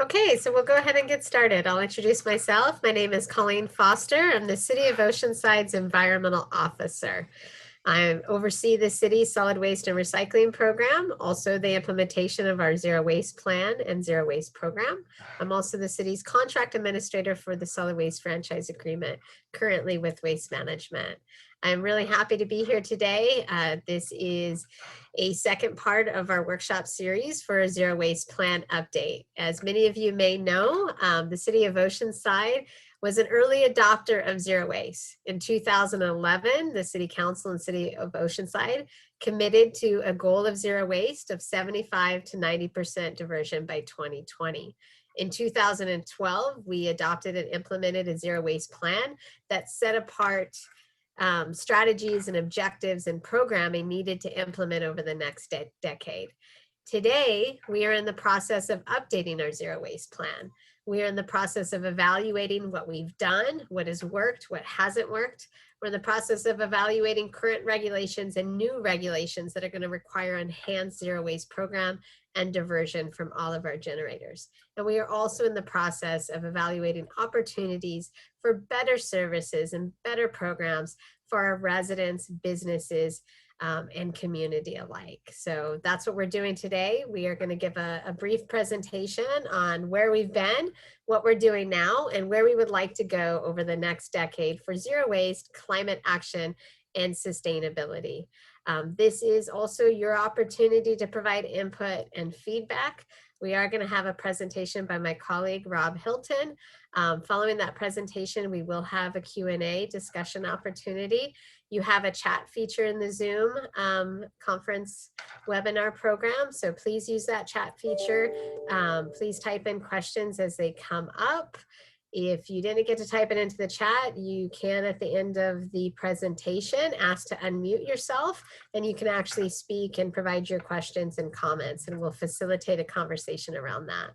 Okay, so we'll go ahead and get started. I'll introduce myself. My name is Colleen Foster. I'm the City of Oceanside's Environmental Officer. I oversee the city's solid waste and recycling program, also the implementation of our zero waste plan and zero waste program. I'm also the city's contract administrator for the solid waste franchise agreement, currently with Waste Management. I'm really happy to be here today. This is a second part of our workshop series for a zero waste plan update. As many of you may know, the City of Oceanside was an early adopter of zero waste. In 2011, the City Council and City of Oceanside committed to a goal of zero waste of 75 to 90% diversion by 2020. In 2012, we adopted and implemented a zero waste plan that set apart strategies and objectives and programming needed to implement over the next decade. Today, we are in the process of updating our zero waste plan. We are in the process of evaluating what we've done, what has worked, what hasn't worked. We're in the process of evaluating current regulations and new regulations that are going to require enhanced zero waste program and diversion from all of our generators. And we are also in the process of evaluating opportunities for better services and better programs for our residents, businesses, and community alike. So that's what we're doing today. We are going to give a brief presentation on where we've been, what we're doing now, and where we would like to go over the next decade for zero waste, climate action, and sustainability. This is also your opportunity to provide input and feedback. We are going to have a presentation by my colleague, Rob Hilton. Following that presentation, we will have a Q&A discussion opportunity. You have a chat feature in the Zoom conference webinar program, so please use that chat feature. Please type in questions as they come up. If you didn't get to type it into the chat, you can at the end of the presentation ask to unmute yourself, and you can actually speak and provide your questions and comments, and we'll facilitate a conversation around that.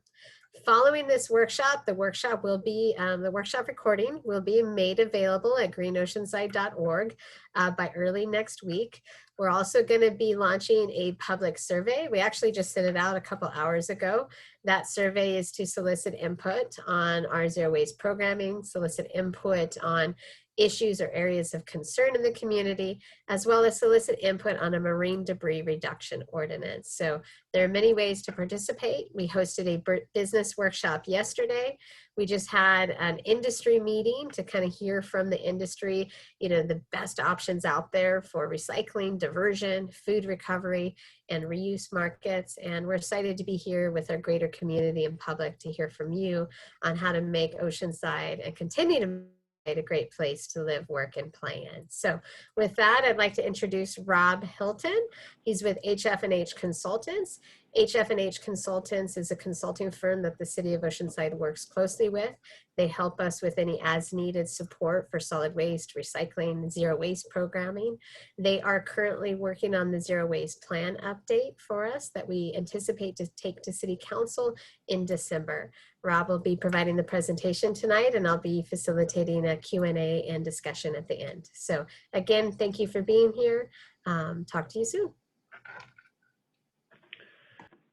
Following this workshop, the workshop recording will be made available at greenoceanside.org by early next week. We're also going to be launching a public survey. We actually just sent it out a couple hours ago. That survey is to solicit input on our zero waste programming, solicit input on issues or areas of concern in the community, as well as solicit input on a marine debris reduction ordinance. So there are many ways to participate. We hosted a business workshop yesterday. We just had an industry meeting to kind of hear from the industry, the best options out there for recycling, diversion, food recovery, and reuse markets. And we're excited to be here with our greater community and public to hear from you on how to make Oceanside and continue to a great place to live, work, and play in. So with that, I'd like to introduce Rob Hilton. He's with HF&H Consultants. HF&H Consultants is a consulting firm that the City of Oceanside works closely with. They help us with any as-needed support for solid waste, recycling, zero waste programming. They are currently working on the zero waste plan update for us that we anticipate to take to City Council in December. Rob will be providing the presentation tonight, and I'll be facilitating a Q&A and discussion at the end. So again, thank you for being here. Talk to you soon.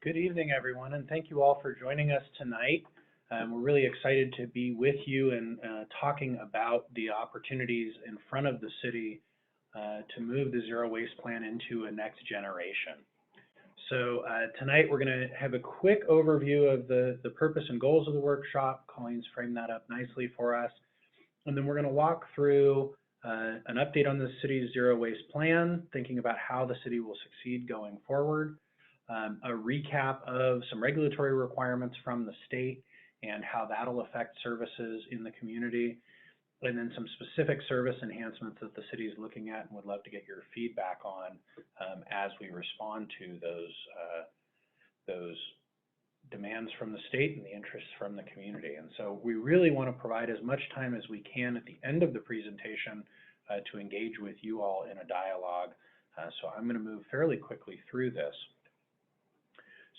Good evening, everyone, and thank you all for joining us tonight. We're really excited to be with you and talking about the opportunities in front of the city to move the zero waste plan into a next generation. So tonight we're going to have a quick overview of the purpose and goals of the workshop. Colleen's framed that up nicely for us. And then we're going to walk through an update on the city's zero waste plan, thinking about how the city will succeed going forward, a recap of some regulatory requirements from the state and how that'll affect services in the community, and then some specific service enhancements that the city is looking at and would love to get your feedback on as we respond to those demands from the state and the interests from the community. And so we really want to provide as much time as we can at the end of the presentation to engage with you all in a dialogue. So I'm going to move fairly quickly through this.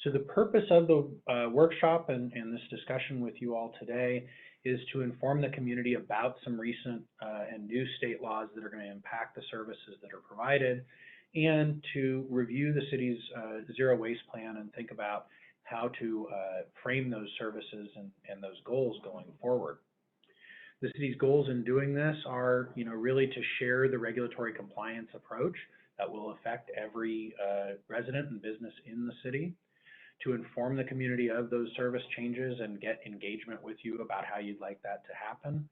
So the purpose of the workshop and this discussion with you all today is to inform the community about some recent and new state laws that are going to impact the services that are provided, and to review the city's zero waste plan and think about how to frame those services and those goals going forward. The city's goals in doing this are, really to share the regulatory compliance approach that will affect every resident and business in the city, to inform the community of those service changes and get engagement with you about how you'd like that to happen,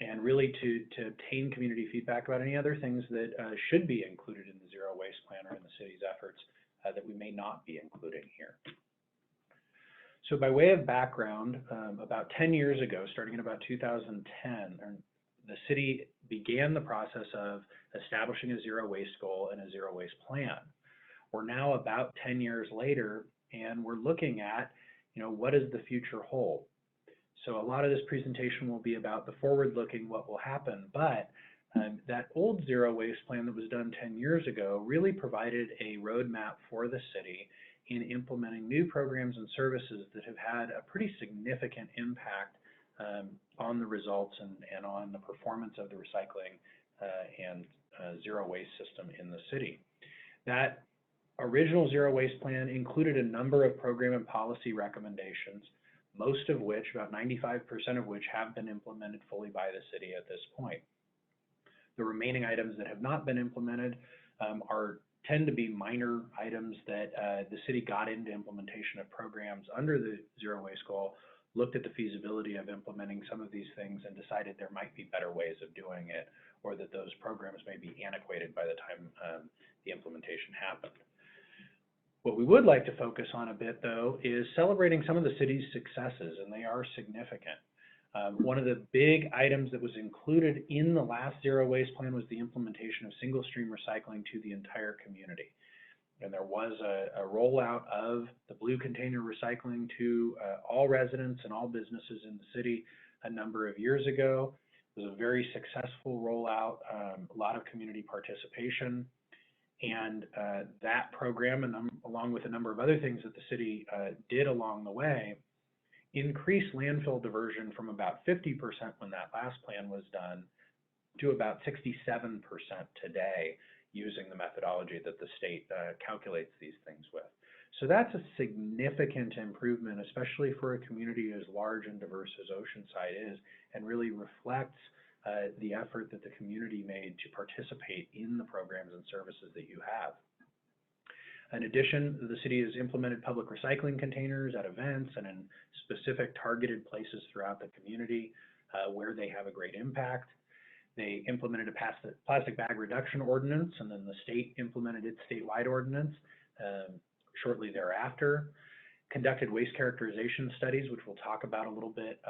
and really to obtain community feedback about any other things that should be included in the Zero Waste Plan or in the city's efforts that we may not be including here. So by way of background, about 10 years ago, starting in about 2010, the city began the process of establishing a zero waste goal and a zero waste plan. We're now about 10 years later, and we're looking at, what does the future hold? So a lot of this presentation will be about the forward-looking, what will happen, but that old zero waste plan that was done 10 years ago really provided a roadmap for the city in implementing new programs and services that have had a pretty significant impact on the results and on the performance of the recycling and zero waste system in the city. That original zero waste plan included a number of program and policy recommendations, most of which, about 95% of which, have been implemented fully by the city at this point. The remaining items that have not been implemented tend to be minor items that the city got into implementation of programs under the zero waste goal, looked at the feasibility of implementing some of these things and decided there might be better ways of doing it, or that those programs may be antiquated by the time the implementation happened. What we would like to focus on a bit, though, is celebrating some of the city's successes, and they are significant. One of the big items that was included in the last zero waste plan was the implementation of single stream recycling to the entire community. And there was a rollout of the blue container recycling to all residents and all businesses in the city a number of years ago. It was a very successful rollout, a lot of community participation. And that program, and along with a number of other things that the city did along the way, increased landfill diversion from about 50% when that last plan was done to about 67% today, using the methodology that the state calculates these things with. So that's a significant improvement, especially for a community as large and diverse as Oceanside is, and really reflects the effort that the community made to participate in the programs and services that you have. In addition, the city has implemented public recycling containers at events and in specific targeted places throughout the community where they have a great impact. They implemented a plastic bag reduction ordinance, and then the state implemented its statewide ordinance shortly thereafter. Conducted waste characterization studies, which we'll talk about a little bit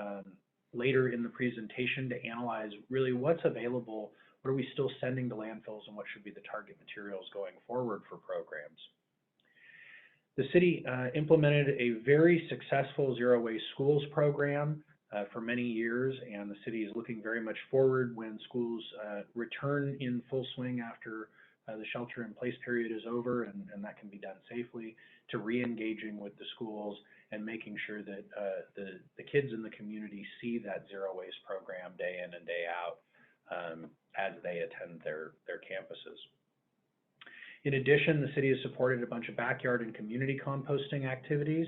later in the presentation, to analyze really what's available, what are we still sending to landfills, and what should be the target materials going forward for programs. The city implemented a very successful zero waste schools program for many years, and the city is looking very much forward when schools return in full swing after the shelter-in-place period is over, and that can be done safely, to re-engaging with the schools and making sure that the kids in the community see that zero waste program day in and day out as they attend their campuses. In addition, the city has supported a bunch of backyard and community composting activities,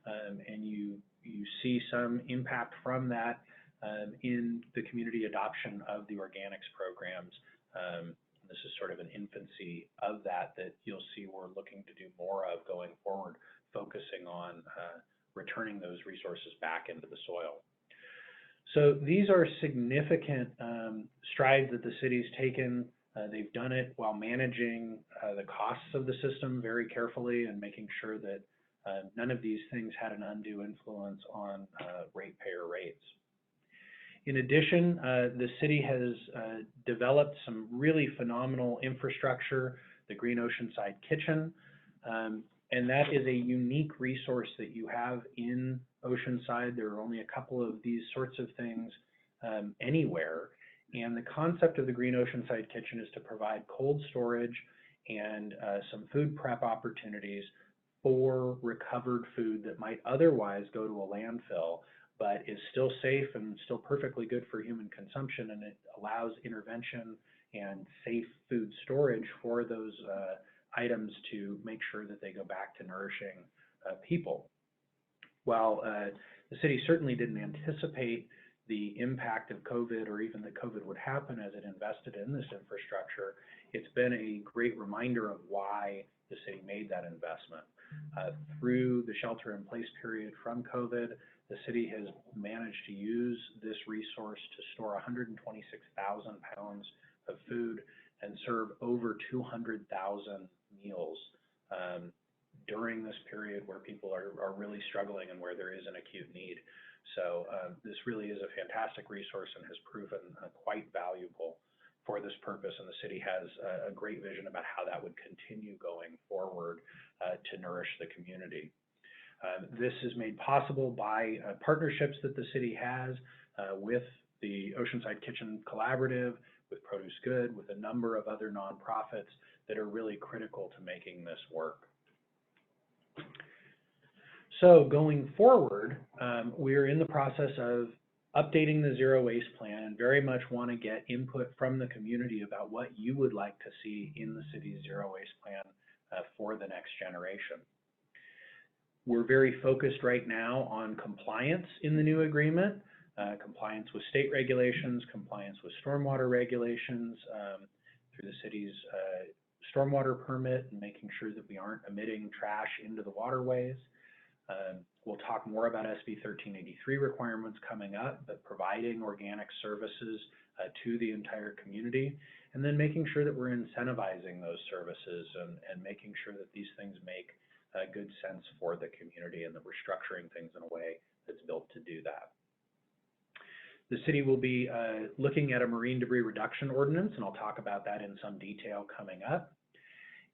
and you see some impact from that in the community adoption of the organics programs. This is sort of an infancy of that you'll see we're looking to do more of going forward, focusing on returning those resources back into the soil. So these are significant strides that the city's taken. They've done it while managing the costs of the system very carefully and making sure that none of these things had an undue influence on ratepayer rates. In addition, the city has developed some really phenomenal infrastructure, the Green Oceanside Kitchen, and that is a unique resource that you have in Oceanside. There are only a couple of these sorts of things anywhere. And the concept of the Green Oceanside Kitchen is to provide cold storage and some food prep opportunities for recovered food that might otherwise go to a landfill, but is still safe and still perfectly good for human consumption, and it allows intervention and safe food storage for those items to make sure that they go back to nourishing people. While the city certainly didn't anticipate the impact of COVID or even that COVID would happen as it invested in this infrastructure, it's been a great reminder of why the city made that investment. Through the shelter-in-place period from COVID, the city has managed to use this resource to store 126,000 pounds of food and serve over 200,000 meals during this period where people are really struggling and where there is an acute need. So this really is a fantastic resource and has proven quite valuable for this purpose, and the city has a great vision about how that would continue going forward to nourish the community. This is made possible by partnerships that the city has with the Oceanside Kitchen Collaborative, with Produce Good, with a number of other nonprofits that are really critical to making this work. So going forward, we're in the process of updating the zero waste plan and very much want to get input from the community about what you would like to see in the city's zero waste plan for the next generation. We're very focused right now on compliance in the new agreement, compliance with state regulations, compliance with stormwater regulations through the city's stormwater permit, and making sure that we aren't emitting trash into the waterways. We'll talk more about SB 1383 requirements coming up, but providing organic services to the entire community, and then making sure that we're incentivizing those services and making sure that these things make good sense for the community and that we're structuring things in a way that's built to do that. The city will be looking at a marine debris reduction ordinance, and I'll talk about that in some detail coming up.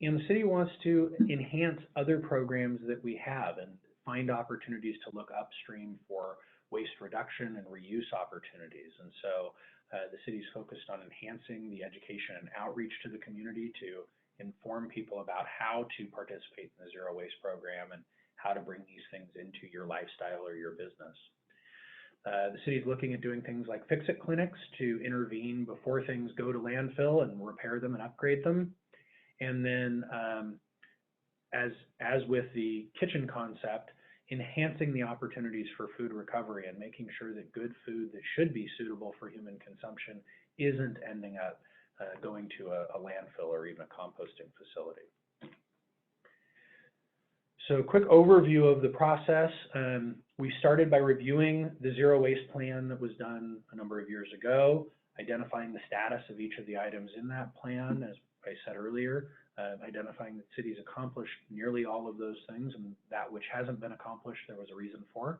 And the city wants to enhance other programs that we have and find opportunities to look upstream for waste reduction and reuse opportunities. And so the city's focused on enhancing the education and outreach to the community to inform people about how to participate in the zero waste program and how to bring these things into your lifestyle or your business. The city's looking at doing things like fix-it clinics to intervene before things go to landfill and repair them and upgrade them. And then as with the kitchen concept, enhancing the opportunities for food recovery and making sure that good food that should be suitable for human consumption isn't ending up going to a landfill or even a composting facility. So a quick overview of the process. We started by reviewing the zero waste plan that was done a number of years ago, identifying the status of each of the items in that plan, as I said earlier, identifying that cities accomplished nearly all of those things, and that which hasn't been accomplished, there was a reason for.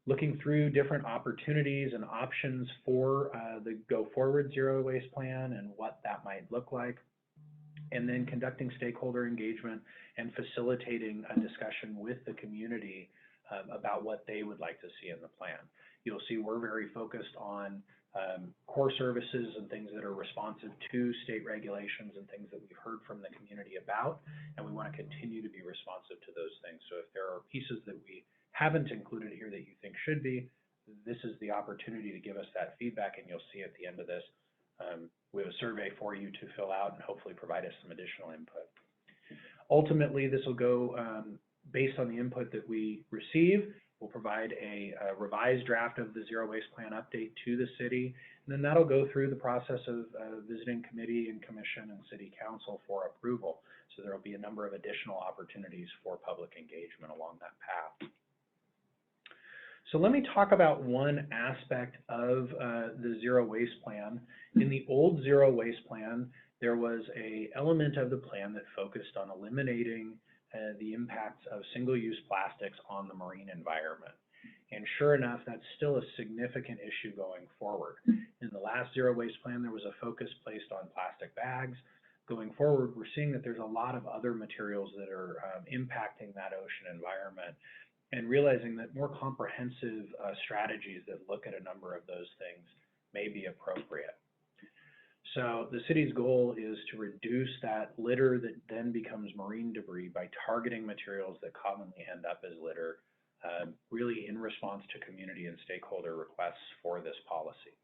Looking through different opportunities and options for the go forward zero waste plan and what that might look like, and then conducting stakeholder engagement and facilitating a discussion with the community about what they would like to see in the plan. You'll see we're very focused on core services and things that are responsive to state regulations and things that we've heard from the community about, and we want to continue to be responsive to those things. So if there are pieces that we haven't included here that you think should be, this is the opportunity to give us that feedback, and you'll see at the end of this, we have a survey for you to fill out and hopefully provide us some additional input. Ultimately, this will go based on the input that we receive. We'll provide a revised draft of the zero waste plan update to the city, and then that'll go through the process of visiting committee and commission and city council for approval. So there will be a number of additional opportunities for public engagement along that path. So let me talk about one aspect of the zero waste plan. In the old zero waste plan, there was an element of the plan that focused on eliminating the impacts of single-use plastics on the marine environment. And sure enough, that's still a significant issue going forward. In the last zero waste plan, there was a focus placed on plastic bags. Going forward, we're seeing that there's a lot of other materials that are impacting that ocean environment, and realizing that more comprehensive strategies that look at a number of those things may be appropriate. So the city's goal is to reduce that litter that then becomes marine debris by targeting materials that commonly end up as litter, really in response to community and stakeholder requests for this policy.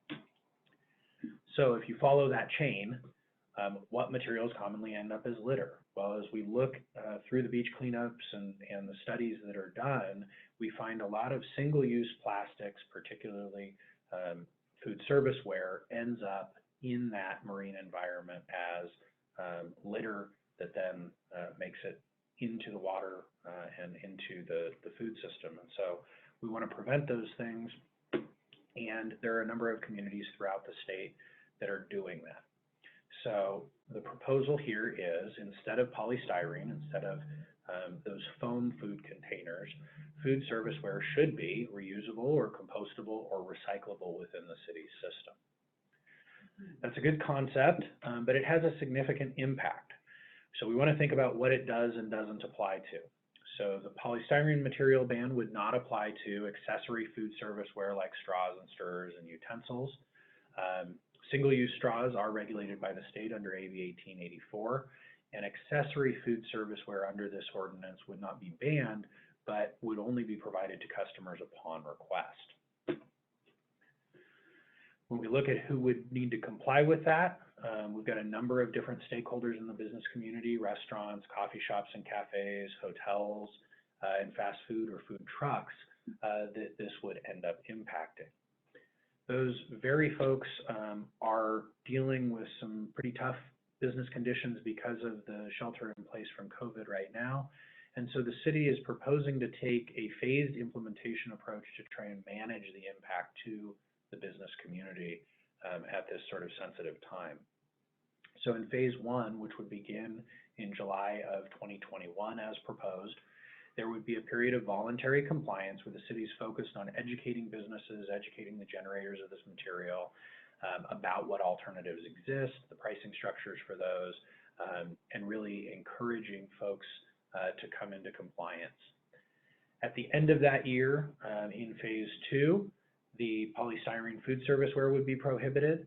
So if you follow that chain, what materials commonly end up as litter? well, as we look through the beach cleanups and the studies that are done, we find a lot of single-use plastics, particularly food serviceware, ends up in that marine environment as litter that then makes it into the water and into the food system. And so we want to prevent those things, and there are a number of communities throughout the state that are doing that. So the proposal here is, instead of polystyrene, instead of those foam food containers, food serviceware should be reusable or compostable or recyclable within the city's system. That's a good concept, but it has a significant impact. So we want to think about what it does and doesn't apply to. So the polystyrene material ban would not apply to accessory food serviceware like straws and stirrers and utensils. Single-use straws are regulated by the state under AB 1884, and accessory food serviceware under this ordinance would not be banned, but would only be provided to customers upon request. When we look at who would need to comply with that, we've got a number of different stakeholders in the business community: restaurants, coffee shops and cafes, hotels, and fast food or food trucks that this would end up impacting. Those very folks are dealing with some pretty tough business conditions because of the shelter in place from COVID right now. And so the city is proposing to take a phased implementation approach to try and manage the impact to the business community at this sort of sensitive time. So in phase one, which would begin in July of 2021 as proposed, there would be a period of voluntary compliance where the city is focused on educating businesses, educating the generators of this material about what alternatives exist, the pricing structures for those, and really encouraging folks to come into compliance. At the end of that year, in phase two, the polystyrene food serviceware would be prohibited,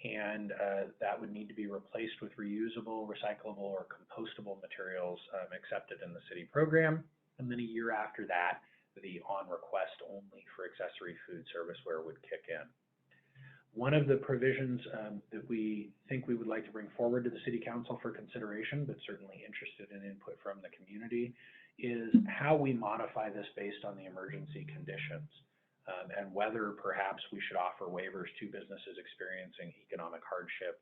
and that would need to be replaced with reusable, recyclable, or compostable materials accepted in the city program. And then a year after that, the on request only for accessory food serviceware would kick in. One of the provisions that we think we would like to bring forward to the City Council for consideration, but certainly interested in input from the community, is how we modify this based on the emergency conditions, and whether perhaps we should offer waivers to businesses experiencing economic hardship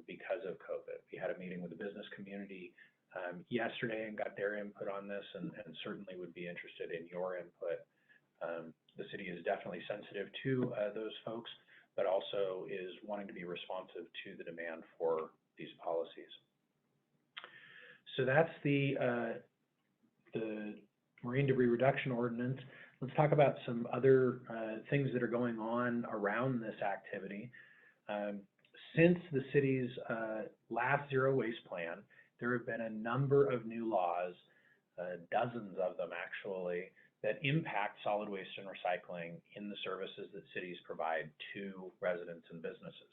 because of COVID. We had a meeting with the business community yesterday and got their input on this, and certainly would be interested in your input. The city is definitely sensitive to those folks, but also is wanting to be responsive to the demand for these policies. So that's the marine debris reduction ordinance. Let's talk about some other things that are going on around this activity. Since the city's last zero waste plan, there have been a number of new laws, dozens of them actually, that impact solid waste and recycling in the services that cities provide to residents and businesses.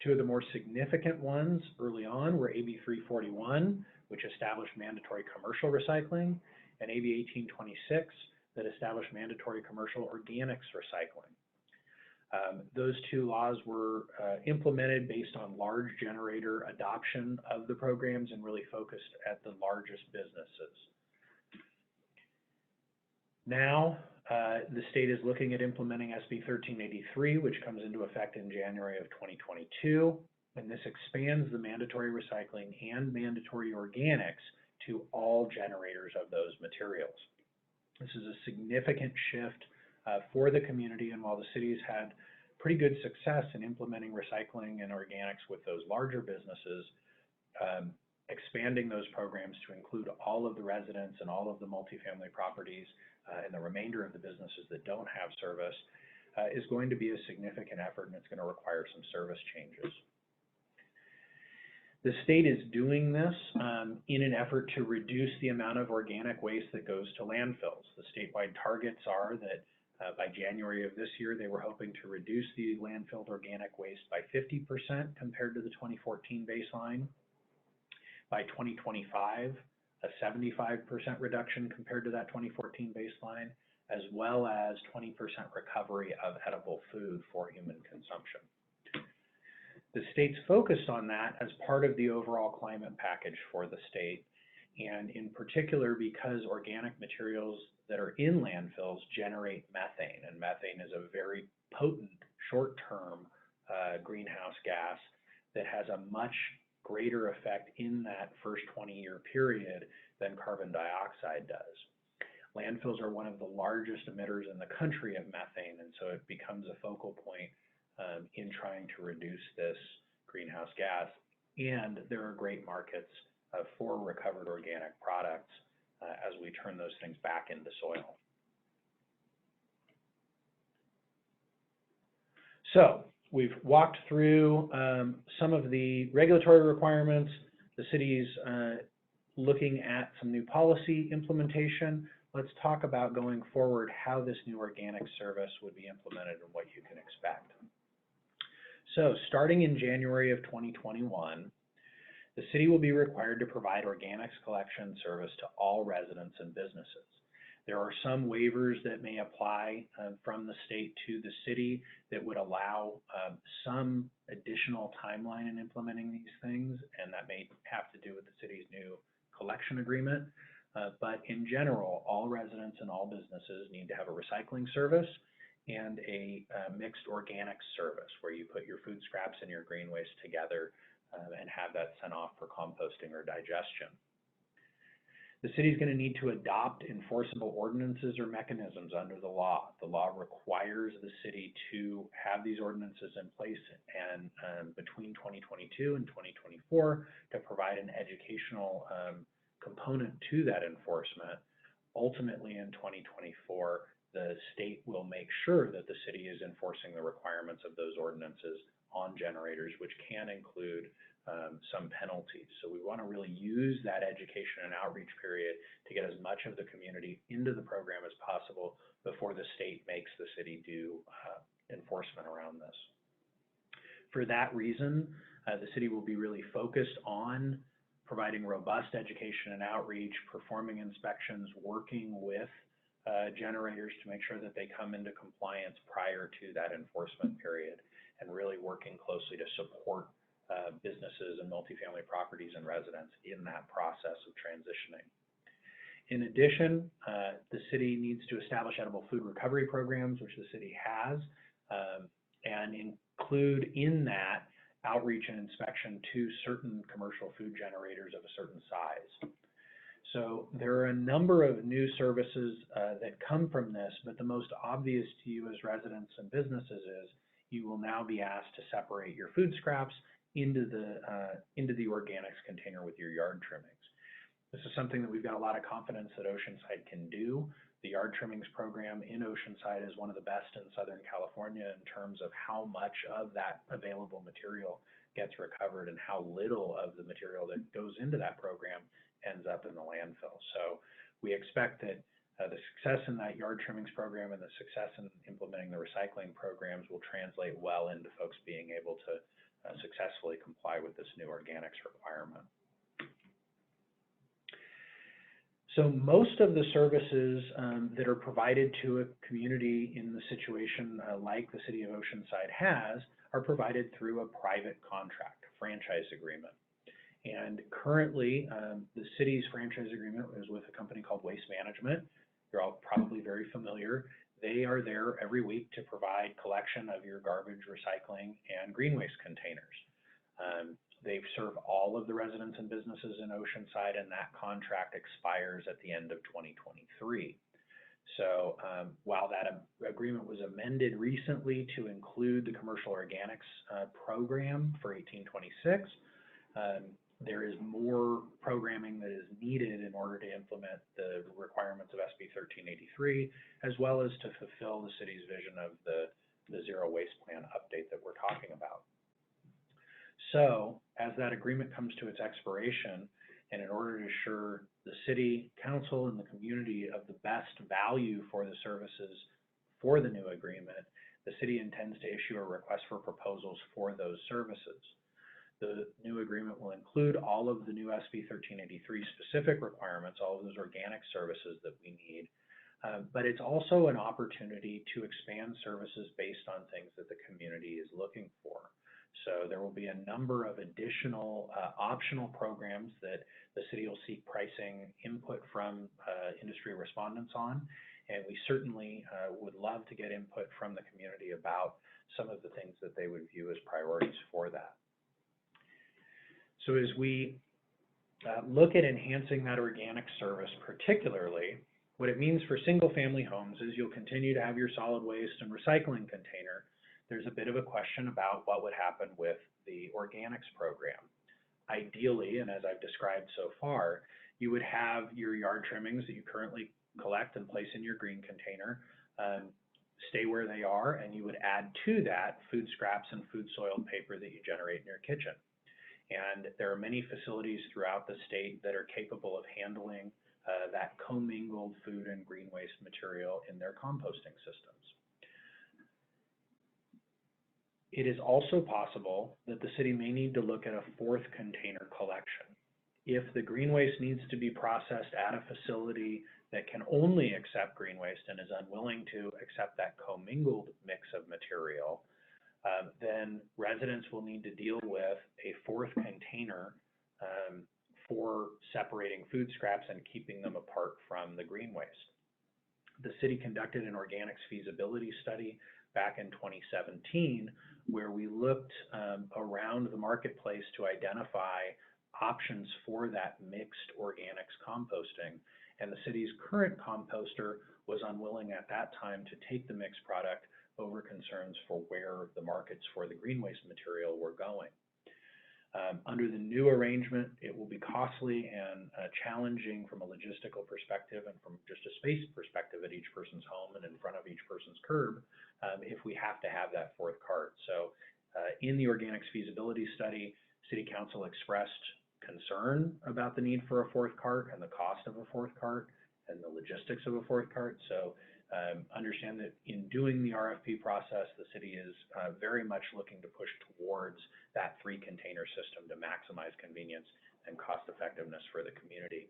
Two of the more significant ones early on were AB 341, which established mandatory commercial recycling, and AB 1826 that established mandatory commercial organics recycling. Those two laws were implemented based on large generator adoption of the programs and really focused at the largest businesses. Now, the state is looking at implementing SB 1383, which comes into effect in January of 2022, and this expands the mandatory recycling and mandatory organics to all generators of those materials. This is a significant shift for the community, and while the city's had pretty good success in implementing recycling and organics with those larger businesses, expanding those programs to include all of the residents and all of the multifamily properties and the remainder of the businesses that don't have service is going to be a significant effort, and it's going to require some service changes. The state is doing this in an effort to reduce the amount of organic waste that goes to landfills. The statewide targets are that by January of this year, they were hoping to reduce the landfilled organic waste by 50% compared to the 2014 baseline. By 2025, a 75% reduction compared to that 2014 baseline, as well as 20% recovery of edible food for human consumption. The state's focused on that as part of the overall climate package for the state, And in particular, because organic materials that are in landfills generate methane, and methane is a very potent short-term greenhouse gas that has a much greater effect in that first 20-year period than carbon dioxide does. Landfills are one of the largest emitters in the country of methane, and so it becomes a focal point in trying to reduce this greenhouse gas. And there are great markets for recovered organic products as we turn those things back into soil. So we've walked through some of the regulatory requirements. The city's looking at some new policy implementation. Let's talk about going forward how this new organic service would be implemented and what you can expect. So starting in January of 2021, the city will be required to provide organics collection service to all residents and businesses. There are some waivers that may apply from the state to the city that would allow some additional timeline in implementing these things, and that may have to do with the city's new collection agreement. But in general, all residents and all businesses need to have a recycling service and a mixed organics service where you put your food scraps and your green waste together and have that sent off for composting or digestion. The city is going to need to adopt enforceable ordinances or mechanisms under the law. The law requires the city to have these ordinances in place and between 2022 and 2024 to provide an educational component to that enforcement. Ultimately, in 2024, the state will make sure that the city is enforcing the requirements of those ordinances on generators, which can include some penalties. So we want to really use that education and outreach period to get as much of the community into the program as possible before the state makes the city do enforcement around this. For that reason, the city will be really focused on providing robust education and outreach, performing inspections, working with generators to make sure that they come into compliance prior to that enforcement period, and really working closely to support businesses and multifamily properties and residents in that process of transitioning. In addition, the city needs to establish edible food recovery programs, which the city has, and include in that outreach and inspection to certain commercial food generators of a certain size. So there are a number of new services that come from this, but the most obvious to you as residents and businesses is you will now be asked to separate your food scraps into the organics container with your yard trimmings. This is something that we've got a lot of confidence that Oceanside can do. The yard trimmings program in Oceanside is one of the best in Southern California in terms of how much of that available material gets recovered and how little of the material that goes into that program ends up in the landfill. So we expect that the success in that yard trimmings program and the success in implementing the recycling programs will translate well into folks being able to successfully comply with this new organics requirement. So most of the services that are provided to a community in the situation like the city of Oceanside has are provided through a private contract, franchise agreement. And currently, the city's franchise agreement is with a company called Waste Management. You're all probably very familiar. They are there every week to provide collection of your garbage, recycling, and green waste containers. They serve all of the residents and businesses in Oceanside, and that contract expires at the end of 2023. So while that agreement was amended recently to include the commercial organics program for 1826, there is more programming that is needed in order to implement the requirements of SB 1383, as well as to fulfill the city's vision of the zero waste plan update that we're talking about. So as that agreement comes to its expiration, and in order to assure the city council and the community of the best value for the services for the new agreement, the city intends to issue a request for proposals for those services. The new agreement will include all of the new SB 1383 specific requirements, all of those organic services that we need, but it's also an opportunity to expand services based on things that the community is looking for. So there will be a number of additional optional programs that the city will seek pricing input from industry respondents on. And we certainly would love to get input from the community about some of the things that they would view as priorities for that. So as we look at enhancing that organic service, particularly, what it means for single-family homes is you'll continue to have your solid waste and recycling container. There's a bit of a question about what would happen with the organics program. Ideally, and as I've described so far, you would have your yard trimmings that you currently collect and place in your green container stay where they are, and you would add to that food scraps and food soiled paper that you generate in your kitchen. And there are many facilities throughout the state that are capable of handling that commingled food and green waste material in their composting systems. It is also possible that the city may need to look at a fourth container collection. If the green waste needs to be processed at a facility that can only accept green waste and is unwilling to accept that commingled mix of material, then residents will need to deal with a fourth container for separating food scraps and keeping them apart from the green waste. The city conducted an organics feasibility study back in 2017, where we looked around the marketplace to identify options for that mixed organics composting. And the city's current composter was unwilling at that time to take the mixed product over concerns for where the markets for the green waste material were going. Under the new arrangement, it will be costly and challenging from a logistical perspective and from just a space perspective at each person's home and in front of each person's curb if we have to have that fourth cart. So in the organics feasibility study, City Council expressed concern about the need for a fourth cart and the cost of a fourth cart and the logistics of a fourth cart. So understand that in doing the RFP process, the city is very much looking to push towards that three container system to maximize convenience and cost effectiveness for the community.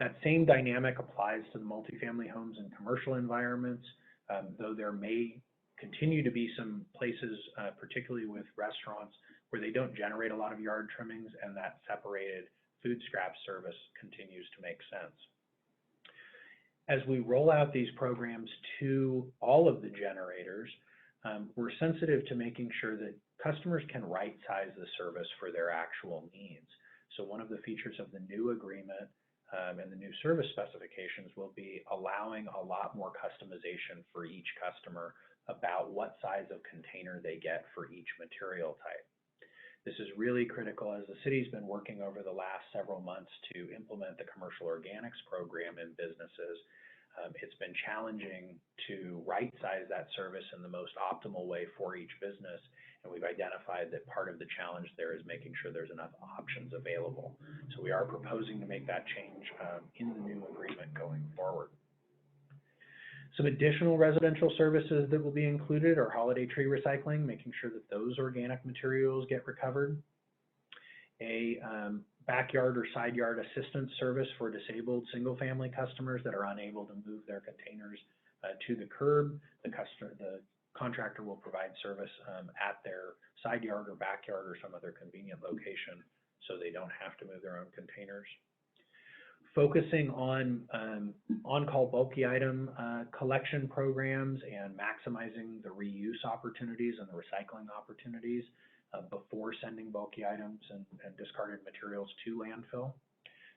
That same dynamic applies to the multifamily homes and commercial environments, though there may continue to be some places, particularly with restaurants, where they don't generate a lot of yard trimmings and that separated food scrap service continues to make sense. As we roll out these programs to all of the generators, we're sensitive to making sure that customers can right-size the service for their actual needs. So one of the features of the new agreement and the new service specifications will be allowing a lot more customization for each customer about what size of container they get for each material type. This is really critical as the city's been working over the last several months to implement the commercial organics program in businesses. It's been challenging to right-size that service in the most optimal way for each business, and we've identified that part of the challenge there is making sure there's enough options available. So we are proposing to make that change in the new agreement going forward. Some additional residential services that will be included are holiday tree recycling, making sure that those organic materials get recovered. A backyard or side yard assistance service for disabled single-family customers that are unable to move their containers to the curb. The contractor will provide service at their side yard or backyard or some other convenient location so they don't have to move their own containers. Focusing on on-call bulky item collection programs and maximizing the reuse opportunities and the recycling opportunities before sending bulky items and discarded materials to landfill.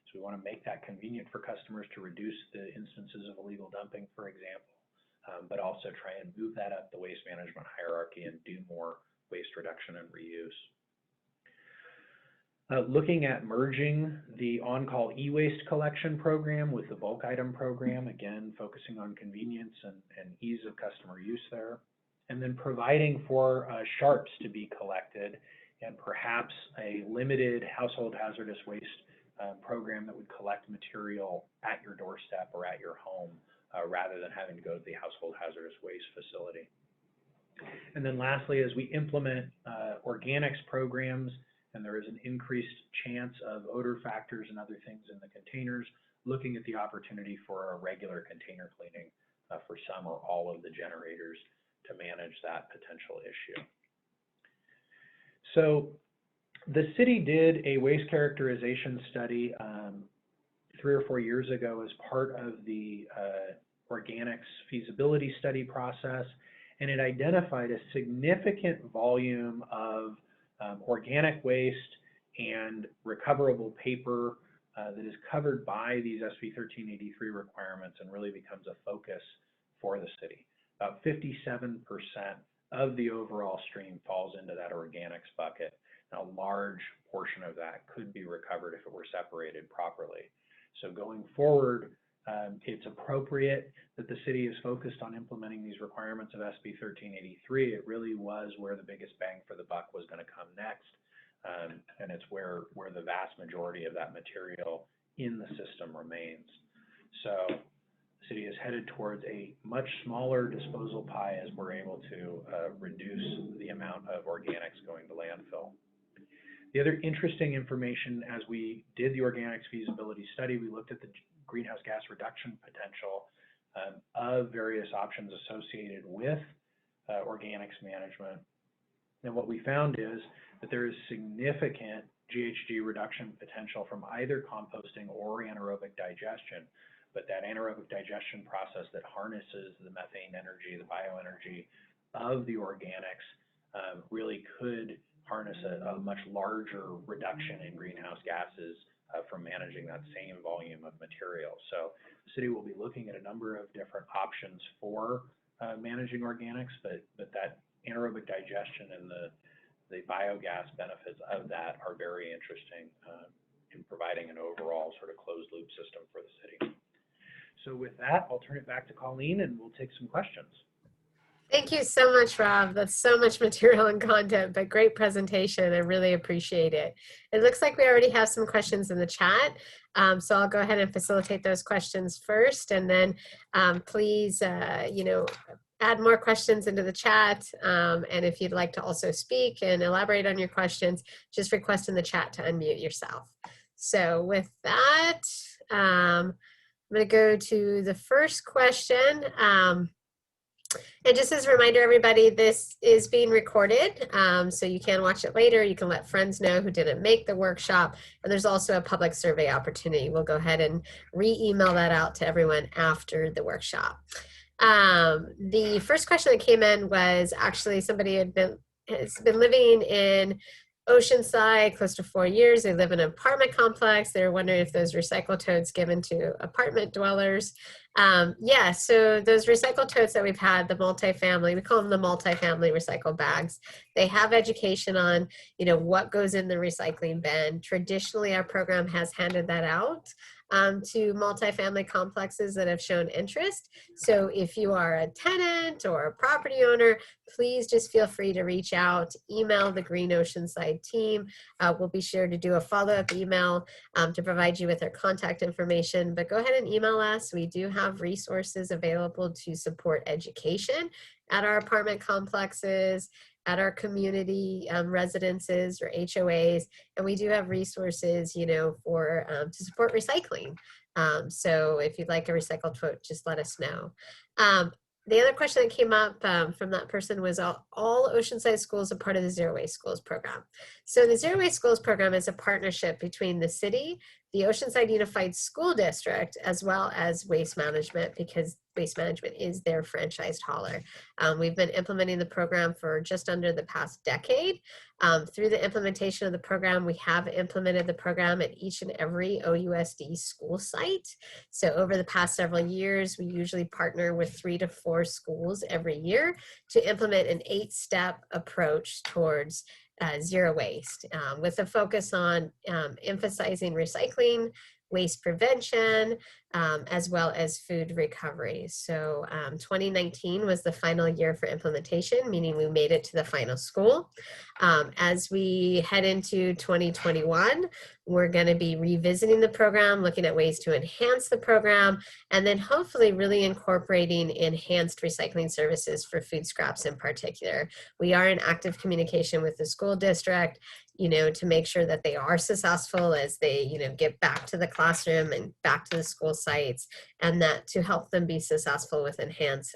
So we want to make that convenient for customers to reduce the instances of illegal dumping, for example, but also try and move that up the waste management hierarchy and do more waste reduction and reuse. Looking at merging the on-call e-waste collection program with the bulk item program, again, focusing on convenience and ease of customer use there. And then providing for sharps to be collected and perhaps a limited household hazardous waste program that would collect material at your doorstep or at your home rather than having to go to the household hazardous waste facility. And then lastly, as we implement organics programs and there is an increased chance of odor factors and other things in the containers, looking at the opportunity for a regular container cleaning for some or all of the generators to manage that potential issue. So the city did a waste characterization study 3 or 4 years ago as part of the organics feasibility study process, and it identified a significant volume of organic waste and recoverable paper that is covered by these SB 1383 requirements and really becomes a focus for the city. About 57% of the overall stream falls into that organics bucket. And a large portion of that could be recovered if it were separated properly. So going forward, it's appropriate that the city is focused on implementing these requirements of SB 1383. It really was where the biggest bang for the buck was going to come next. And it's where the vast majority of that material in the system remains. So the city is headed towards a much smaller disposal pie as we're able to reduce the amount of organics going to landfill. The other interesting information, as we did the organics feasibility study, we looked at the greenhouse gas reduction potential of various options associated with organics management. And what we found is that there is significant GHG reduction potential from either composting or anaerobic digestion. But that anaerobic digestion process that harnesses the methane energy, the bioenergy of the organics really could harness a much larger reduction in greenhouse gases from managing that same volume of material. So the city will be looking at a number of different options for managing organics, but that anaerobic digestion and the biogas benefits of that are very interesting in providing an overall sort of closed loop system for the city. So with that, I'll turn it back to Colleen and we'll take some questions. Thank you so much, Rob. That's so much material and content, but great presentation. I really appreciate it. It looks like we already have some questions in the chat. So I'll go ahead and facilitate those questions first, and then please, add more questions into the chat. And if you'd like to also speak and elaborate on your questions, just request in the chat to unmute yourself. So with that, I'm going to go to the first question. And just as a reminder, everybody, this is being recorded, so you can watch it later. You can let friends know who didn't make the workshop, and there's also a public survey opportunity. We'll go ahead and re-email that out to everyone after the workshop. The first question that came in was actually somebody has been living in Oceanside close to 4 years. They live in an apartment complex. They're wondering if those recycle totes given to apartment dwellers. Yeah, so those recycle totes that we've had, the multifamily, we call them the multifamily recycle bags. They have education on, what goes in the recycling bin. Traditionally, our program has handed that out to multifamily complexes that have shown interest. So if you are a tenant or a property owner, please just feel free to reach out, email the Green Oceanside team. We'll be sure to do a follow-up email to provide you with our contact information, but go ahead and email us. We do have resources available to support education at our apartment complexes, at our community residences or HOAs, and we do have resources, for to support recycling. So if you'd like a recycled tote, just let us know. The other question that came up from that person was all Oceanside schools are part of the Zero Waste Schools program. So the Zero Waste Schools program is a partnership between the city, the Oceanside Unified School District, as well as Waste Management, because Waste Management is their franchised hauler. We've been implementing the program for just under the past decade. Through the implementation of the program, we have implemented the program at each and every OUSD school site. So over the past several years, we usually partner with 3 to 4 schools every year to implement an 8-step approach towards zero waste, with a focus on emphasizing recycling, waste prevention, as well as food recovery. So 2019 was the final year for implementation, meaning we made it to the final school. As we head into 2021, we're going to be revisiting the program, looking at ways to enhance the program, and then hopefully really incorporating enhanced recycling services for food scraps in particular. We are in active communication with the school district, to make sure that they are successful as they, get back to the classroom and back to the school sites, and that to help them be successful with enhanced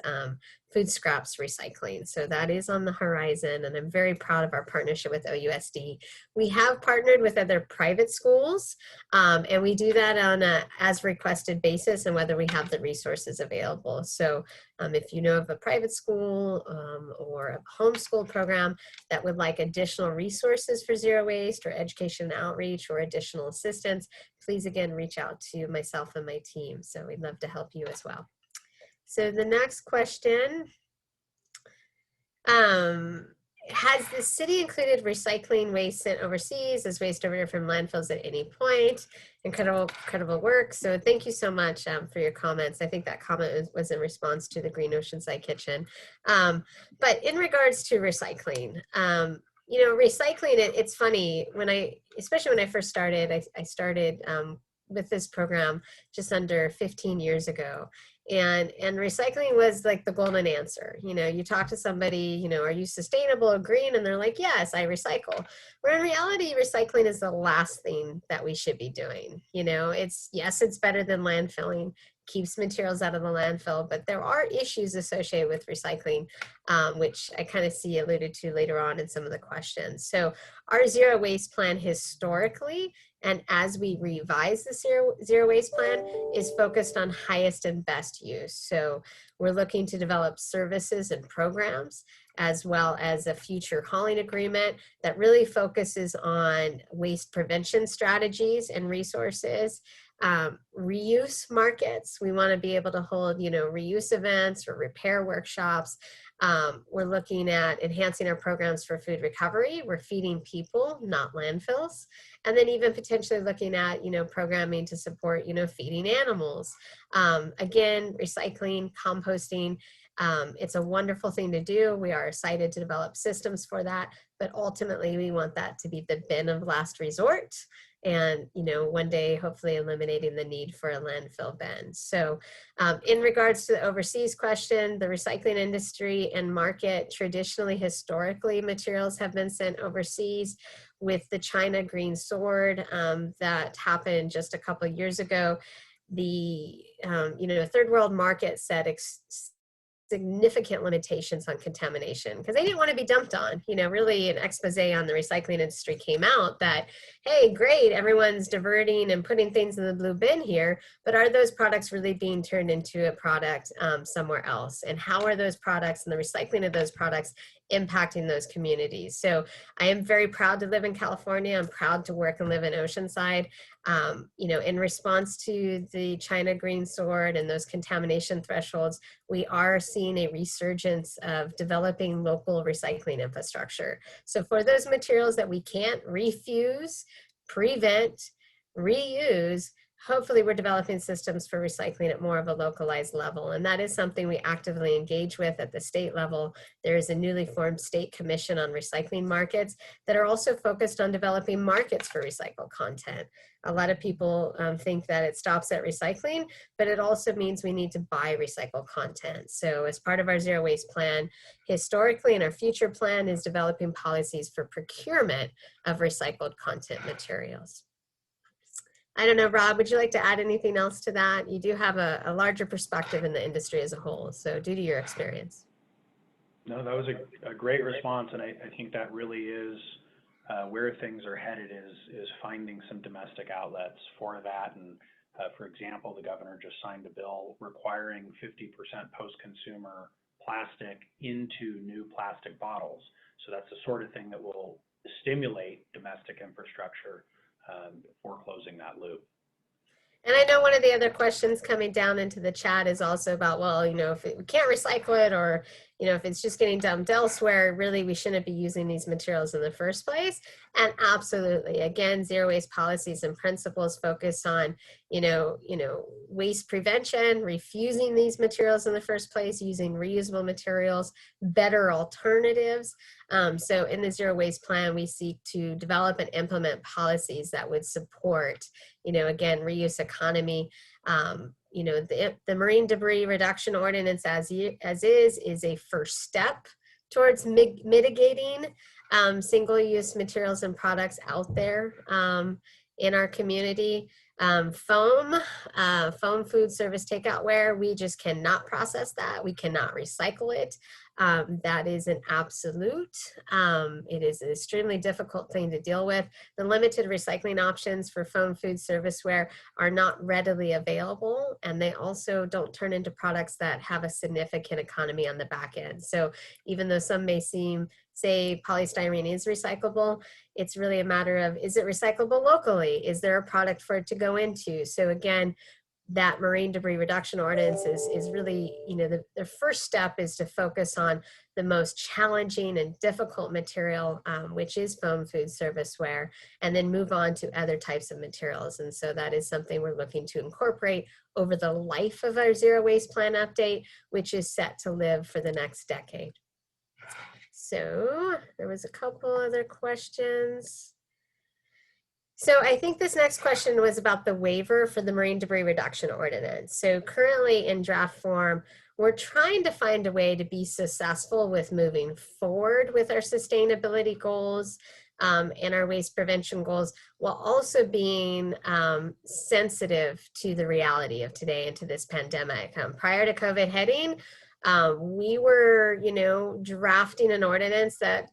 food scraps recycling. So that is on the horizon, and I'm very proud of our partnership with OUSD. We have partnered with other private schools, and we do that on a as requested basis and whether we have the resources available. So if you know of a private school or a homeschool program that would like additional resources for zero waste or education and outreach or additional assistance, please again reach out to myself and my team. So we'd love to help you as well. So the next question, has the city included recycling waste sent overseas as waste diverted from landfills at any point? Incredible work. So thank you so much for your comments. I think that comment was in response to the Green Oceanside Kitchen. But in regards to recycling, you know, recycling, it's funny, especially when I first started, I started with this program just under 15 years ago. And recycling was like the golden answer. You know, you talk to somebody, you know, are you sustainable or green? And they're like, yes, I recycle. Where in reality, recycling is the last thing that we should be doing. You know, yes, it's better than landfilling, keeps materials out of the landfill, but there are issues associated with recycling, which I kind of see alluded to later on in some of the questions. So our zero waste plan historically, and as we revise the zero waste plan, is focused on highest and best use. So we're looking to develop services and programs, as well as a future hauling agreement that really focuses on waste prevention strategies and resources. Reuse markets, we want to be able to hold, you know, reuse events or repair workshops. We're looking at enhancing our programs for food recovery. We're feeding people, not landfills. And then even potentially looking at, you know, programming to support, you know, feeding animals. Again, recycling, composting, it's a wonderful thing to do. We are excited to develop systems for that, but ultimately we want that to be the bin of last resort. And, you know, one day, hopefully eliminating the need for a landfill bin. So in regards to the overseas question, the recycling industry and market, traditionally, historically, materials have been sent overseas. With the China Green Sword that happened just a couple of years ago, the you know, third world market set significant limitations on contamination because they didn't want to be dumped on. You know, really an expose on the recycling industry came out that, hey, great, everyone's diverting and putting things in the blue bin here, but are those products really being turned into a product somewhere else? And how are those products and the recycling of those products impacting those communities? So I am very proud to live in California. I'm proud to work and live in Oceanside. You know, in response to the China Green Sword and those contamination thresholds, we are seeing a resurgence of developing local recycling infrastructure. So for those materials that we can't refuse, prevent, reuse, hopefully we're developing systems for recycling at more of a localized level. And that is something we actively engage with at the state level. There is a newly formed state commission on recycling markets that are also focused on developing markets for recycled content. A lot of people think that it stops at recycling, but it also means we need to buy recycled content. So as part of our zero waste plan, historically, and our future plan is developing policies for procurement of recycled content materials. I don't know, Rob, would you like to add anything else to that? You do have a larger perspective in the industry as a whole, so due to your experience. No, that was a great response, and I think that really is where things are headed is finding some domestic outlets for that. And for example, the governor just signed a bill requiring 50% post-consumer plastic into new plastic bottles. So that's the sort of thing that will stimulate domestic infrastructure for closing that loop. And I know one of the other questions coming down into the chat is also about, well, you know, if we can't recycle it, or, you know, if it's just getting dumped elsewhere, really we shouldn't be using these materials in the first place. And absolutely, again, zero waste policies and principles focus on, you know, waste prevention, refusing these materials in the first place, using reusable materials, better alternatives. So in the zero waste plan, we seek to develop and implement policies that would support, you know, again, reuse economy. You know, the marine debris reduction ordinance as is a first step towards mitigating single-use materials and products out there in our community. Foam food service takeout ware, we just cannot process that. We cannot recycle it. That is an absolute. It is an extremely difficult thing to deal with. The limited recycling options for foam food serviceware are not readily available, and they also don't turn into products that have a significant economy on the back end. So even though some may say polystyrene is recyclable, it's really a matter of, is it recyclable locally? Is there a product for it to go into? So again, that marine debris reduction ordinance is really, the first step is to focus on the most challenging and difficult material, which is foam food serviceware, and then move on to other types of materials. And so that is something we're looking to incorporate over the life of our zero waste plan update, which is set to live for the next decade. So there was a couple other questions. So I think this next question was about the waiver for the marine debris reduction ordinance. So currently in draft form, we're trying to find a way to be successful with moving forward with our sustainability goals and our waste prevention goals, while also being sensitive to the reality of today and to this pandemic. Prior to COVID hitting, we were, drafting an ordinance that,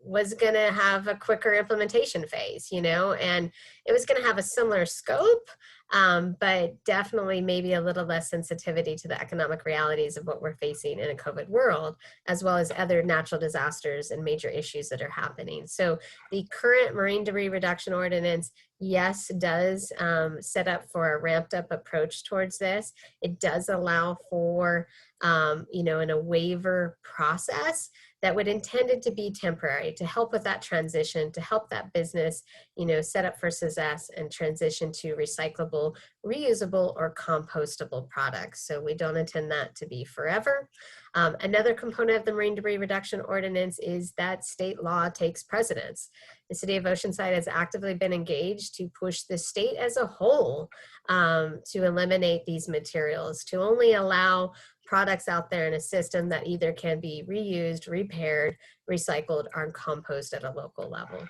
was going to have a quicker implementation phase, and it was going to have a similar scope, but definitely maybe a little less sensitivity to the economic realities of what we're facing in a COVID world, as well as other natural disasters and major issues that are happening. So the current marine debris reduction ordinance, yes, does set up for a ramped up approach towards this. It does allow for, in a waiver process that would intended to be temporary, to help with that transition, to help that business, set up for success and transition to recyclable, reusable, or compostable products. So we don't intend that to be forever. Another component of the marine debris reduction ordinance is that state law takes precedence. The city of Oceanside has actively been engaged to push the state as a whole to eliminate these materials, to only allow products out there in a system that either can be reused, repaired, recycled, or composted at a local level.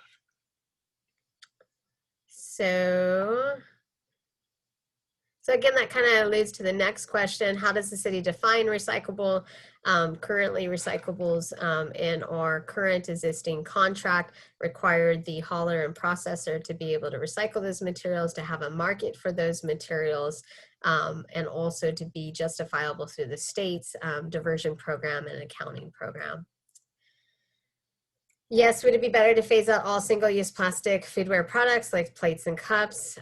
So again, that kind of alludes to the next question. How does the city define recyclable? Currently, recyclables in our current existing contract required the hauler and processor to be able to recycle those materials, to have a market for those materials, and also to be justifiable through the state's diversion program and accounting program. Yes, would it be better to phase out all single-use plastic foodware products like plates and cups?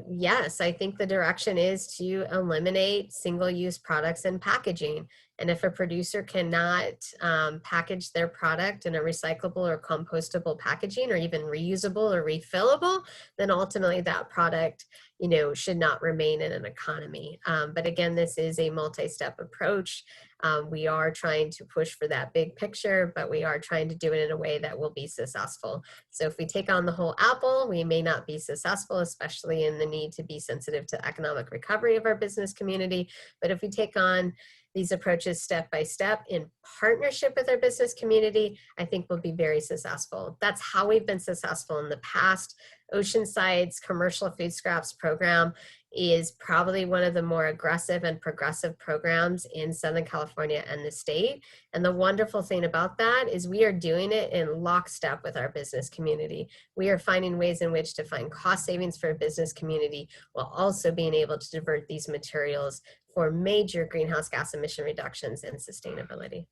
Yes, I think the direction is to eliminate single-use products and packaging. And if a producer cannot package their product in a recyclable or compostable packaging, or even reusable or refillable, then ultimately that product, should not remain in an economy. But again, this is a multi-step approach. We are trying to push for that big picture, but we are trying to do it in a way that will be successful. So if we take on the whole apple, we may not be successful, especially in the need to be sensitive to economic recovery of our business community. But if we take on these approaches step by step in partnership with our business community, I think we'll be very successful. That's how we've been successful in the past. Oceanside's commercial food scraps program is probably one of the more aggressive and progressive programs in Southern California and the state. And the wonderful thing about that is we are doing it in lockstep with our business community. We are finding ways in which to find cost savings for a business community while also being able to divert these materials for major greenhouse gas emission reductions and sustainability.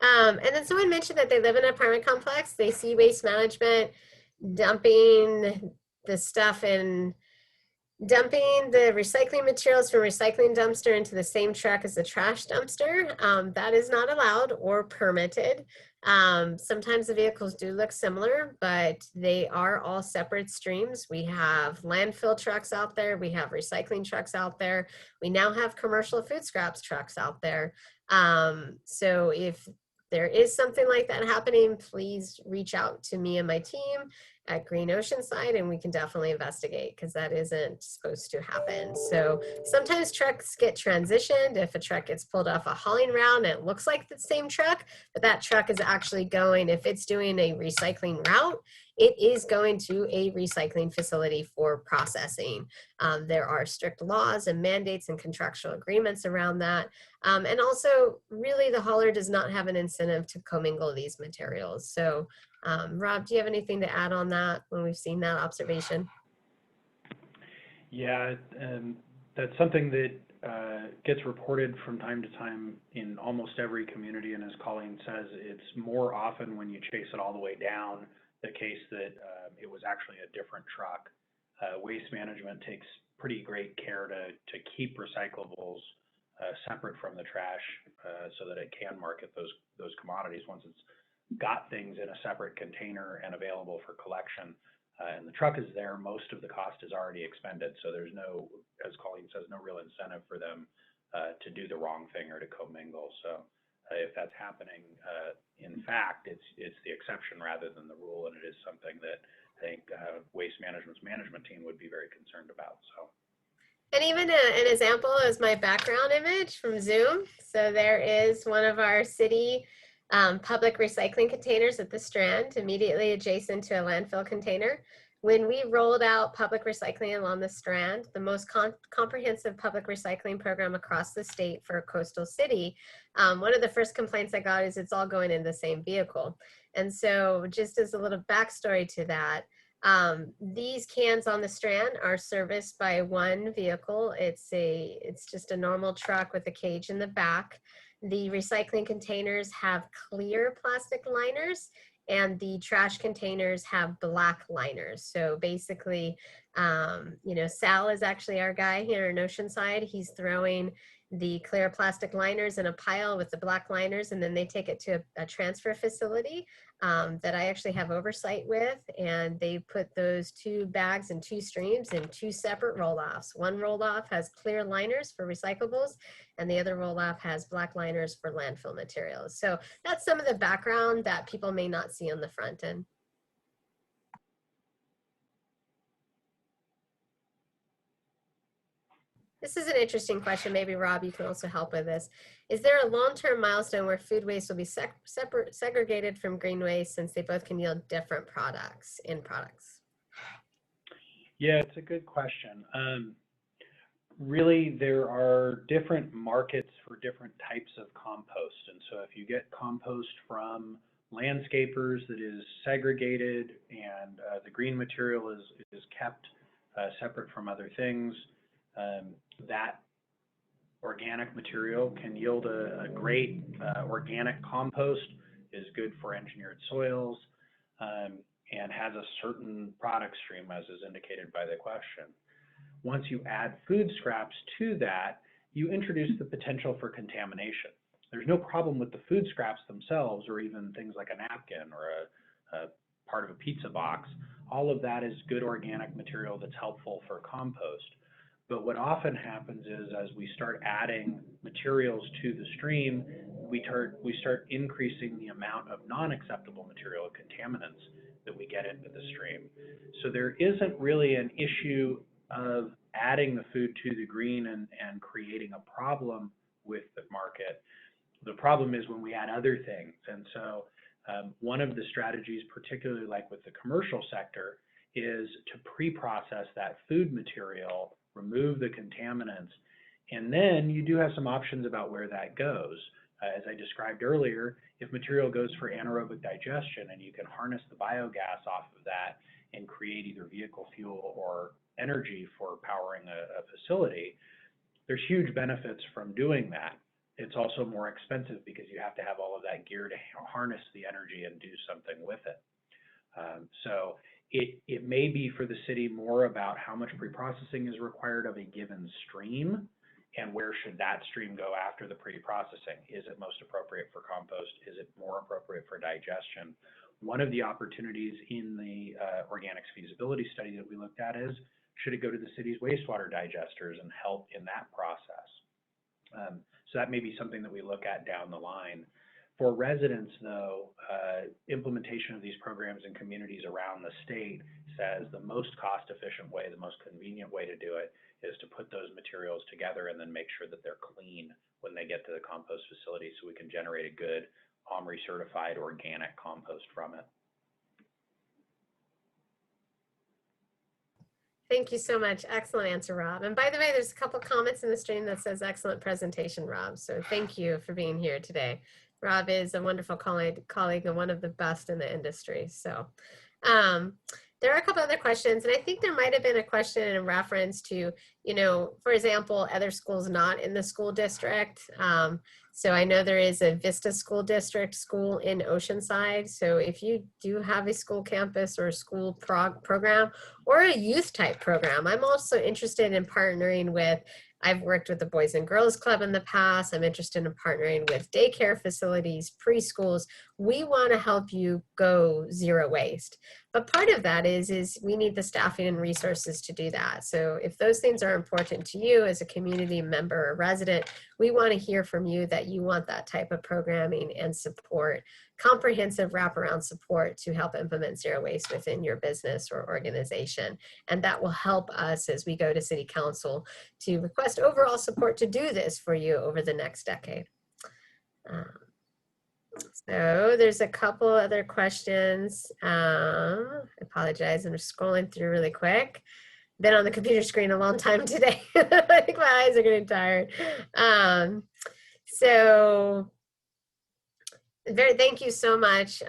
And then someone mentioned that they live in an apartment complex. They see waste management dumping the stuff and dumping the recycling materials from recycling dumpster into the same truck as the trash dumpster. That is not allowed or permitted. Sometimes the vehicles do look similar, but they are all separate streams. We have landfill trucks out there. We have recycling trucks out there. We now have commercial food scraps trucks out there. So if there is something like that happening, please reach out to me and my team, at Green Oceanside, and we can definitely investigate because that isn't supposed to happen. So sometimes trucks get transitioned. If a truck gets pulled off a hauling route and it looks like the same truck, but that truck is actually going, if it's doing a recycling route, it is going to a recycling facility for processing. There are strict laws and mandates and contractual agreements around that. And also, really, the hauler does not have an incentive to commingle these materials. So, Rob, do you have anything to add on that when we've seen that observation? Yeah, that's something that gets reported from time to time in almost every community, and as Colleen says, it's more often when you chase it all the way down the case that it was actually a different truck. Waste management takes pretty great care to keep recyclables separate from the trash so that it can market those commodities once it's got things in a separate container and available for collection. And the truck is there, most of the cost is already expended. So there's no, as Colleen says, no real incentive for them to do the wrong thing or to commingle. So if that's happening, in fact, it's the exception rather than the rule, and it is something that I think Waste Management's management team would be very concerned about. So. And even an example is my background image from Zoom. So there is one of our city public recycling containers at the Strand, immediately adjacent to a landfill container. When we rolled out public recycling along the Strand, the most comprehensive public recycling program across the state for a coastal city, one of the first complaints I got is it's all going in the same vehicle. And so just as a little backstory to that, these cans on the Strand are serviced by one vehicle. It's just a normal truck with a cage in the back. The recycling containers have clear plastic liners, and the trash containers have black liners. So basically, Sal is actually our guy here in Oceanside. He's throwing the clear plastic liners in a pile with the black liners, and then they take it to a transfer facility that I actually have oversight with, and they put those two bags in two streams in two separate roll-offs. One roll-off has clear liners for recyclables, and the other roll-off has black liners for landfill materials. So that's some of the background that people may not see on the front end. This is an interesting question. Maybe Rob, you can also help with this. Is there a long-term milestone where food waste will be segregated from green waste, since they both can yield different end products? Yeah, it's a good question. Really, there are different markets for different types of compost. And so if you get compost from landscapers that is segregated and the green material is kept separate from other things, that organic material can yield a great organic compost, is good for engineered soils, and has a certain product stream, as is indicated by the question. Once you add food scraps to that, you introduce the potential for contamination. There's no problem with the food scraps themselves, or even things like a napkin or a part of a pizza box. All of that is good organic material that's helpful for compost. But what often happens is, as we start adding materials to the stream, we start increasing the amount of non-acceptable material, contaminants, that we get into the stream. So there isn't really an issue of adding the food to the green and creating a problem with the market. The problem is when we add other things. And so one of the strategies, particularly like with the commercial sector, is to pre-process that food material, remove the contaminants, and then you do have some options about where that goes. As I described earlier, if material goes for anaerobic digestion and you can harness the biogas off of that and create either vehicle fuel or energy for powering a facility, there's huge benefits from doing that. It's also more expensive because you have to have all of that gear to harness the energy and do something with it. So it may be for the city more about how much pre-processing is required of a given stream, and where should that stream go after the pre-processing? Is it most appropriate for compost? Is it more appropriate for digestion? One of the opportunities in the organics feasibility study that we looked at is, should it go to the city's wastewater digesters and help in that process? So that may be something that we look at down the line. For residents, though, implementation of these programs in communities around the state says the most cost-efficient way, the most convenient way to do it is to put those materials together and then make sure that they're clean when they get to the compost facility so we can generate a good OMRI-certified organic compost from it. Thank you so much. Excellent answer, Rob. And by the way, there's a couple comments in the stream that says excellent presentation, Rob. So thank you for being here today. Rob is a wonderful colleague and one of the best in the industry. So there are a couple other questions, and I think there might have been a question in reference to, you know, for example, other schools not in the school district. So I know there is a Vista School District school in Oceanside. So if you do have a school campus or a school program or a youth type program, I'm also interested in partnering with, I've worked with the Boys and Girls Club in the past. I'm interested in partnering with daycare facilities, preschools. We want to help you go zero waste. But part of that is we need the staffing and resources to do that. So if those things are important to you as a community member or resident, we want to hear from you that you want that type of programming and support, comprehensive wraparound support to help implement zero waste within your business or organization. And that will help us as we go to City Council to request overall support to do this for you over the next decade. So there's a couple other questions. I apologize, I'm just scrolling through really quick. Been on the computer screen a long time today. I think my eyes are getting tired. Thank you so much.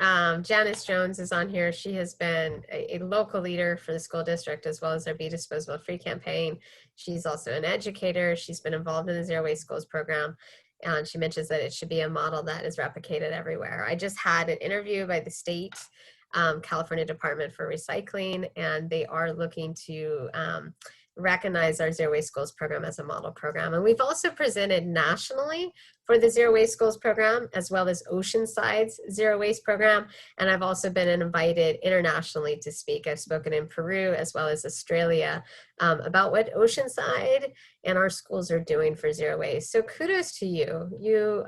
Janice Jones is on here. She has been a local leader for the school district as well as our Be Disposable Free campaign. She's also an educator. She's been involved in the Zero Waste Schools program. And she mentions that it should be a model that is replicated everywhere. I just had an interview by the state California Department for Recycling, and they are looking to recognize our Zero Waste Schools program as a model program. And we've also presented nationally for the Zero Waste Schools program, as well as Oceanside's Zero Waste program. And I've also been invited internationally to speak. I've spoken in Peru as well as Australia about what Oceanside and our schools are doing for zero waste. So kudos to you. You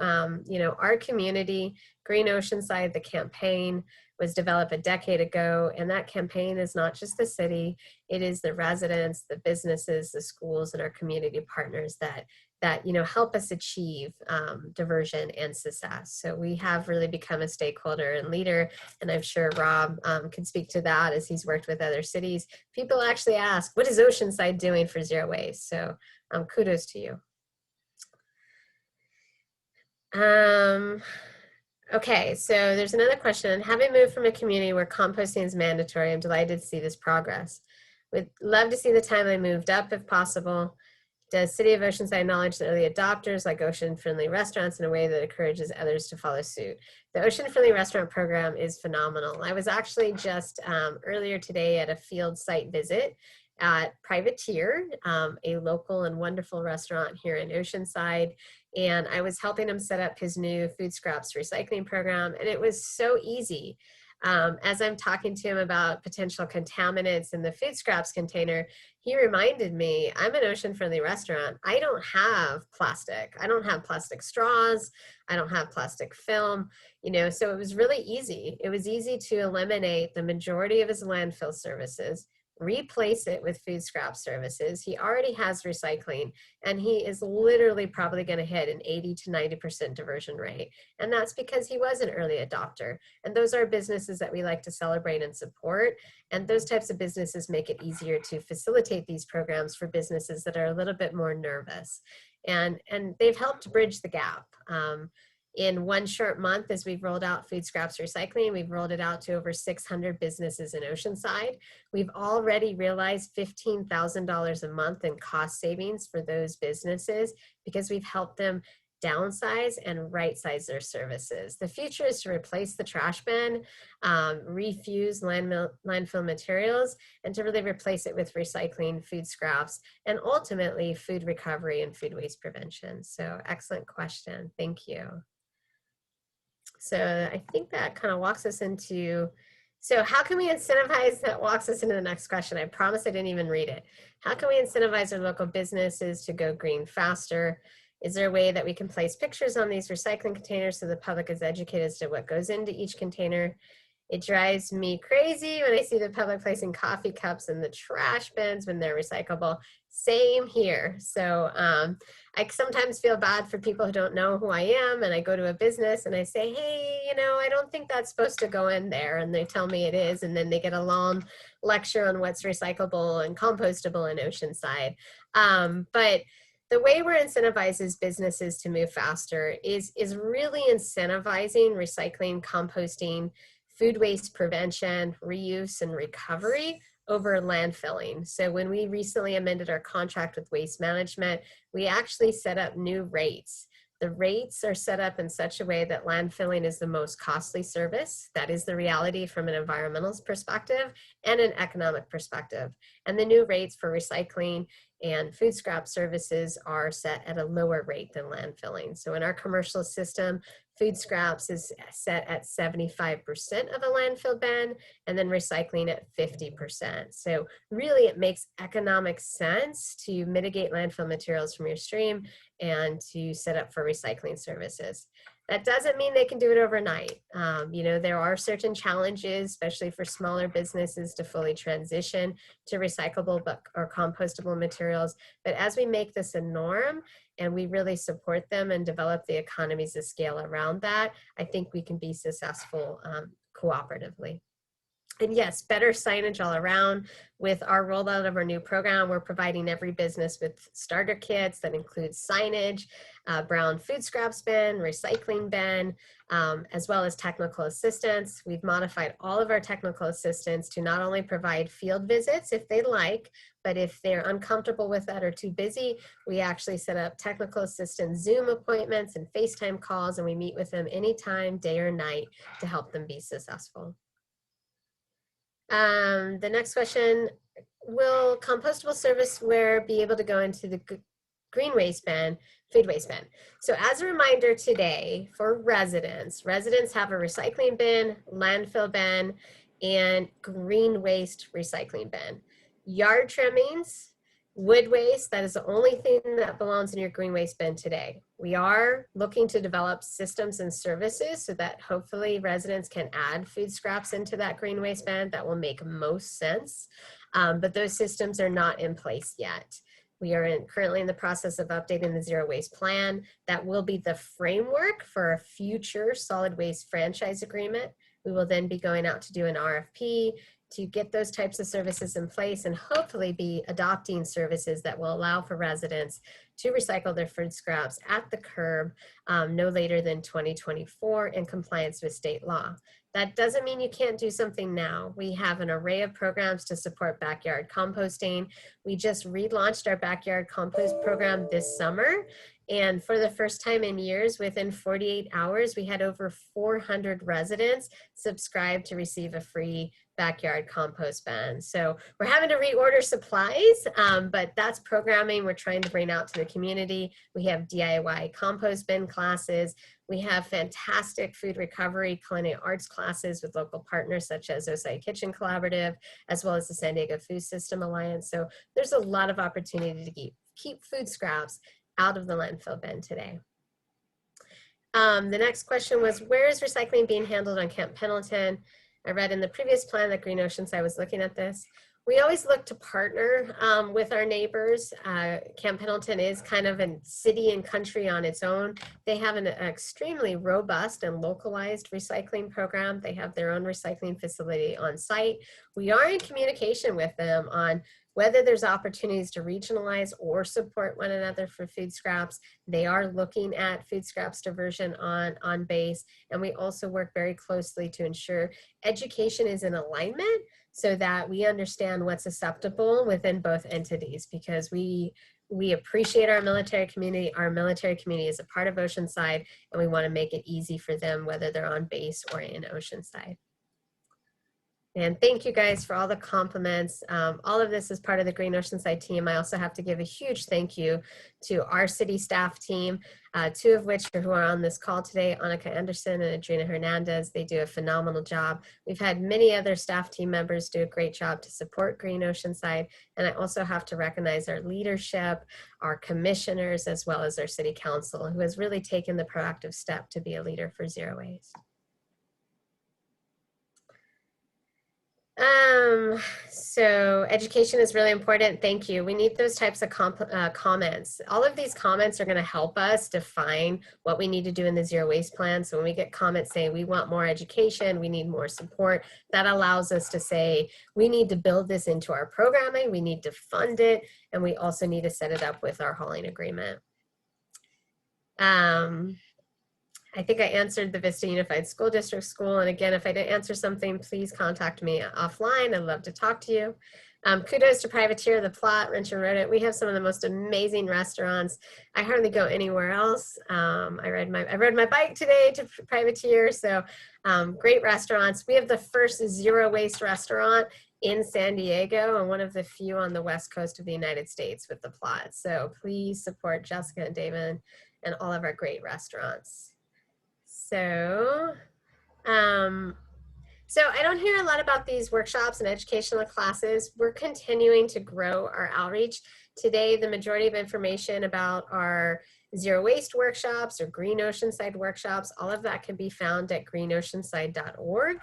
know, our community, Green Oceanside, the campaign was developed a decade ago. And that campaign is not just the city, it is the residents, the businesses, the schools, and our community partners that you know, help us achieve diversion and success. So we have really become a stakeholder and leader, and I'm sure Rob can speak to that as he's worked with other cities. People actually ask, what is Oceanside doing for zero waste? So kudos to you. Okay, so there's another question. Having moved from a community where composting is mandatory, I'm delighted to see this progress. Would love to see the timeline moved up if possible. Does City of Oceanside acknowledge the early adopters like ocean-friendly restaurants in a way that encourages others to follow suit? The ocean-friendly restaurant program is phenomenal. I was actually just earlier today at a field site visit at Privateer, a local and wonderful restaurant here in Oceanside. And I was helping him set up his new food scraps recycling program. And it was so easy. As I'm talking to him about potential contaminants in the food scraps container, he reminded me, I'm an ocean-friendly restaurant. I don't have plastic. I don't have plastic straws. I don't have plastic film, you know, so it was really easy. It was easy to eliminate the majority of his landfill services, replace it with food scrap services. He already has recycling, and he is literally probably going to hit an 80 to 90% diversion rate. And that's because he was an early adopter. And those are businesses that we like to celebrate and support. And those types of businesses make it easier to facilitate these programs for businesses that are a little bit more nervous. And they've helped bridge the gap. In one short month, as we've rolled out food scraps recycling, we've rolled it out to over 600 businesses in Oceanside. We've already realized $15,000 a month in cost savings for those businesses because we've helped them downsize and right-size their services. The future is to replace the trash bin, refuse landfill materials, and to really replace it with recycling, food scraps, and ultimately food recovery and food waste prevention. So excellent question. Thank you. So I think that kind of walks us into, so how can we incentivize, that walks us into the next question. I promise I didn't even read it. How can we incentivize our local businesses to go green faster? Is there a way that we can place pictures on these recycling containers so the public is educated as to what goes into each container? It drives me crazy when I see the public placing coffee cups in the trash bins when they're recyclable. Same here. So I sometimes feel bad for people who don't know who I am, and I go to a business and I say, hey, you know, I don't think that's supposed to go in there. And they tell me it is. And then they get a long lecture on what's recyclable and compostable in Oceanside. But the way we're incentivizing businesses to move faster is really incentivizing recycling, composting, food waste prevention, reuse, and recovery over landfilling. So when we recently amended our contract with Waste Management, we actually set up new rates. The rates are set up in such a way that landfilling is the most costly service. That is the reality from an environmental perspective and an economic perspective. And the new rates for recycling and food scrap services are set at a lower rate than landfilling. So in our commercial system, food scraps is set at 75% of a landfill bin, and then recycling at 50%. So really it makes economic sense to mitigate landfill materials from your stream and to set up for recycling services. That doesn't mean they can do it overnight. You know, there are certain challenges, especially for smaller businesses, to fully transition to recyclable or compostable materials. But as we make this a norm and we really support them and develop the economies of scale around that, I think we can be successful cooperatively. And yes, better signage all around. With our rollout of our new program, we're providing every business with starter kits that include signage, brown food scraps bin, recycling bin, as well as technical assistance. We've modified all of our technical assistants to not only provide field visits if they like, but if they're uncomfortable with that or too busy, we actually set up technical assistance Zoom appointments and FaceTime calls, and we meet with them anytime, day or night, to help them be successful. The next question, will compostable serviceware be able to go into the green waste bin, food waste bin? So as a reminder today for residents have a recycling bin, landfill bin, and green waste recycling bin. Yard trimmings, wood waste, that is the only thing that belongs in your green waste bin today. We are looking to develop systems and services so that hopefully residents can add food scraps into that green waste bin. That will make most sense, but those systems are not in place yet. We are currently in the process of updating the zero waste plan. That will be the framework for a future solid waste franchise agreement. We will then be going out to do an RFP to get those types of services in place and hopefully be adopting services that will allow for residents to recycle their food scraps at the curb no later than 2024 in compliance with state law. That doesn't mean you can't do something now. We have an array of programs to support backyard composting. We just relaunched our backyard compost program this summer. And for the first time in years, within 48 hours, we had over 400 residents subscribe to receive a free backyard compost bin. So we're having to reorder supplies, but that's programming we're trying to bring out to the community. We have DIY compost bin classes. We have fantastic food recovery, culinary arts classes with local partners such as OCEANSIDE Kitchen Collaborative, as well as the San Diego Food System Alliance. So there's a lot of opportunity to keep food scraps out of the landfill bin today. The next question was, where is recycling being handled on Camp Pendleton? I read in the previous plan that Green Oceanside was looking at this. We always look to partner with our neighbors. Camp Pendleton is kind of a city and country on its own. They have an extremely robust and localized recycling program. They have their own recycling facility on site. We are in communication with them on whether there's opportunities to regionalize or support one another for food scraps. They are looking at food scraps diversion on base, and we also work very closely to ensure education is in alignment so that we understand what's acceptable within both entities, because we appreciate our military community. Our military community is a part of Oceanside, and we want to make it easy for them whether they're on base or in Oceanside. And thank you guys for all the compliments. All of this is part of the Green Oceanside team. I also have to give a huge thank you to our city staff team, two of which are who are on this call today, Annika Anderson and Adrina Hernandez. They do a phenomenal job. We've had many other staff team members do a great job to support Green Oceanside. And I also have to recognize our leadership, our commissioners, as well as our city council, who has really taken the proactive step to be a leader for zero waste. So education is really important. Thank you. We need those types of comments. All of these comments are going to help us define what we need to do in the zero waste plan. So when we get comments saying we want more education, we need more support, that allows us to say we need to build this into our programming, we need to fund it, and we also need to set it up with our hauling agreement. I think I answered the Vista Unified School District school. And again, if I didn't answer something, please contact me offline. I'd love to talk to you. Kudos to Privateer, The Plot, Wrench and Rodent. We have some of the most amazing restaurants. I hardly go anywhere else. I rode my bike today to Privateer. So great restaurants. We have the first zero waste restaurant in San Diego and one of the few on the West Coast of the United States with The Plot. So please support Jessica and David and all of our great restaurants. So I don't hear a lot about these workshops and educational classes. We're continuing to grow our outreach. Today, the majority of information about our zero waste workshops or Green Oceanside workshops, all of that can be found at greenoceanside.org.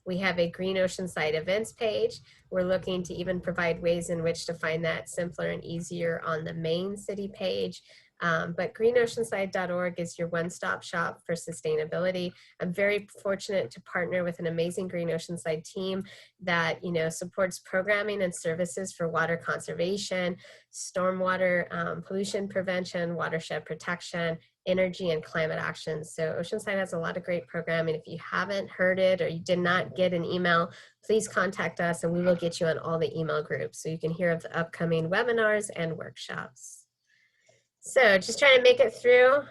We have a Green Oceanside events page. We're looking to even provide ways in which to find that simpler and easier on the main city page. But greenoceanside.org is your one-stop shop for sustainability. I'm very fortunate to partner with an amazing Green Oceanside team that, supports programming and services for water conservation, stormwater pollution prevention, watershed protection, energy, and climate action. So Oceanside has a lot of great programming. If you haven't heard it or you did not get an email, please contact us and we will get you on all the email groups so you can hear of the upcoming webinars and workshops. So just trying to make it through.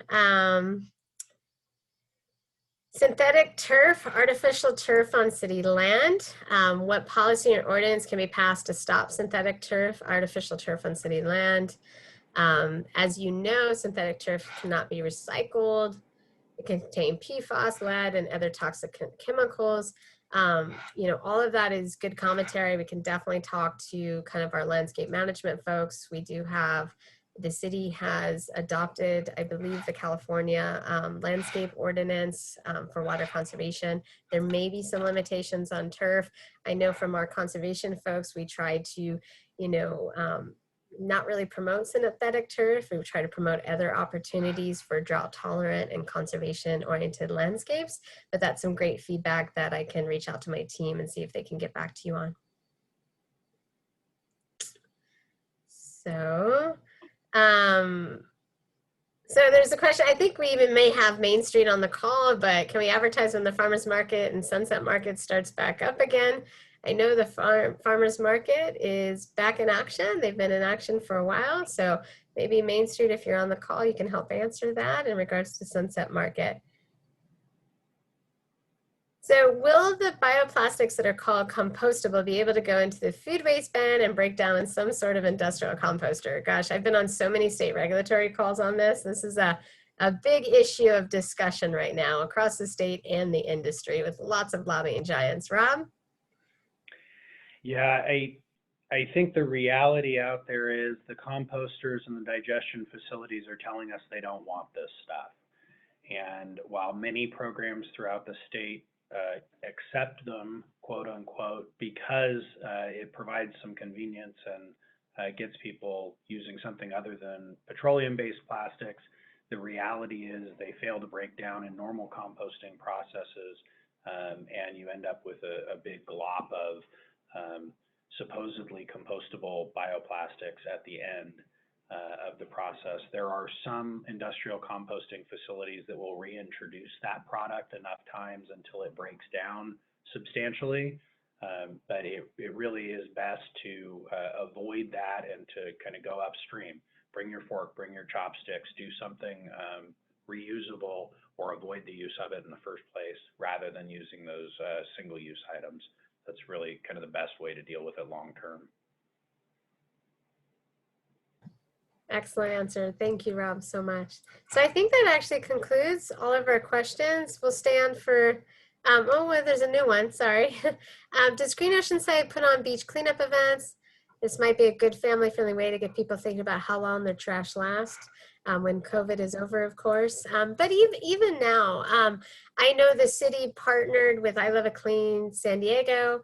Synthetic turf, artificial turf on city land. What policy or ordinance can be passed to stop synthetic turf, artificial turf on city land? As you know, synthetic turf cannot be recycled. It can contain PFAS, lead, and other toxic chemicals. All of that is good commentary. We can definitely talk to kind of our landscape management folks. The city has adopted, I believe, the California landscape ordinance for water conservation. There may be some limitations on turf. I know from our conservation folks, we try to, not really promote synthetic turf. We try to promote other opportunities for drought tolerant and conservation oriented landscapes, but that's some great feedback that I can reach out to my team and see if they can get back to you on. So there's a question, I think we even may have Main Street on the call, but can we advertise when the farmer's market and Sunset Market starts back up again? I know the farmer's market is back in action. They've been in action for a while. So maybe Main Street, if you're on the call, you can help answer that in regards to Sunset Market. So will the bioplastics that are called compostable be able to go into the food waste bin and break down in some sort of industrial composter? Gosh, I've been on so many state regulatory calls on this. This is a big issue of discussion right now across the state and the industry with lots of lobbying giants. Rob? Yeah, I think the reality out there is the composters and the digestion facilities are telling us they don't want this stuff. And while many programs throughout the state accept them, quote unquote, because it provides some convenience and gets people using something other than petroleum-based plastics, the reality is they fail to break down in normal composting processes, and you end up with a big glop of supposedly compostable bioplastics at the end of the process. There are some industrial composting facilities that will reintroduce that product enough times until it breaks down substantially, but it really is best to avoid that and to kind of go upstream. Bring your fork, bring your chopsticks, do something reusable or avoid the use of it in the first place rather than using those single-use items. that's really kind of the best way to deal with it long term. Excellent answer. Thank you, Rob, so much. So I think that actually concludes all of our questions. We'll stay on for, oh, well, there's a new one, sorry. Does Green Oceanside put on beach cleanup events? This might be a good family-friendly way to get people thinking about how long their trash lasts when COVID is over, of course. But even now, I know the city partnered with I Love It Clean San Diego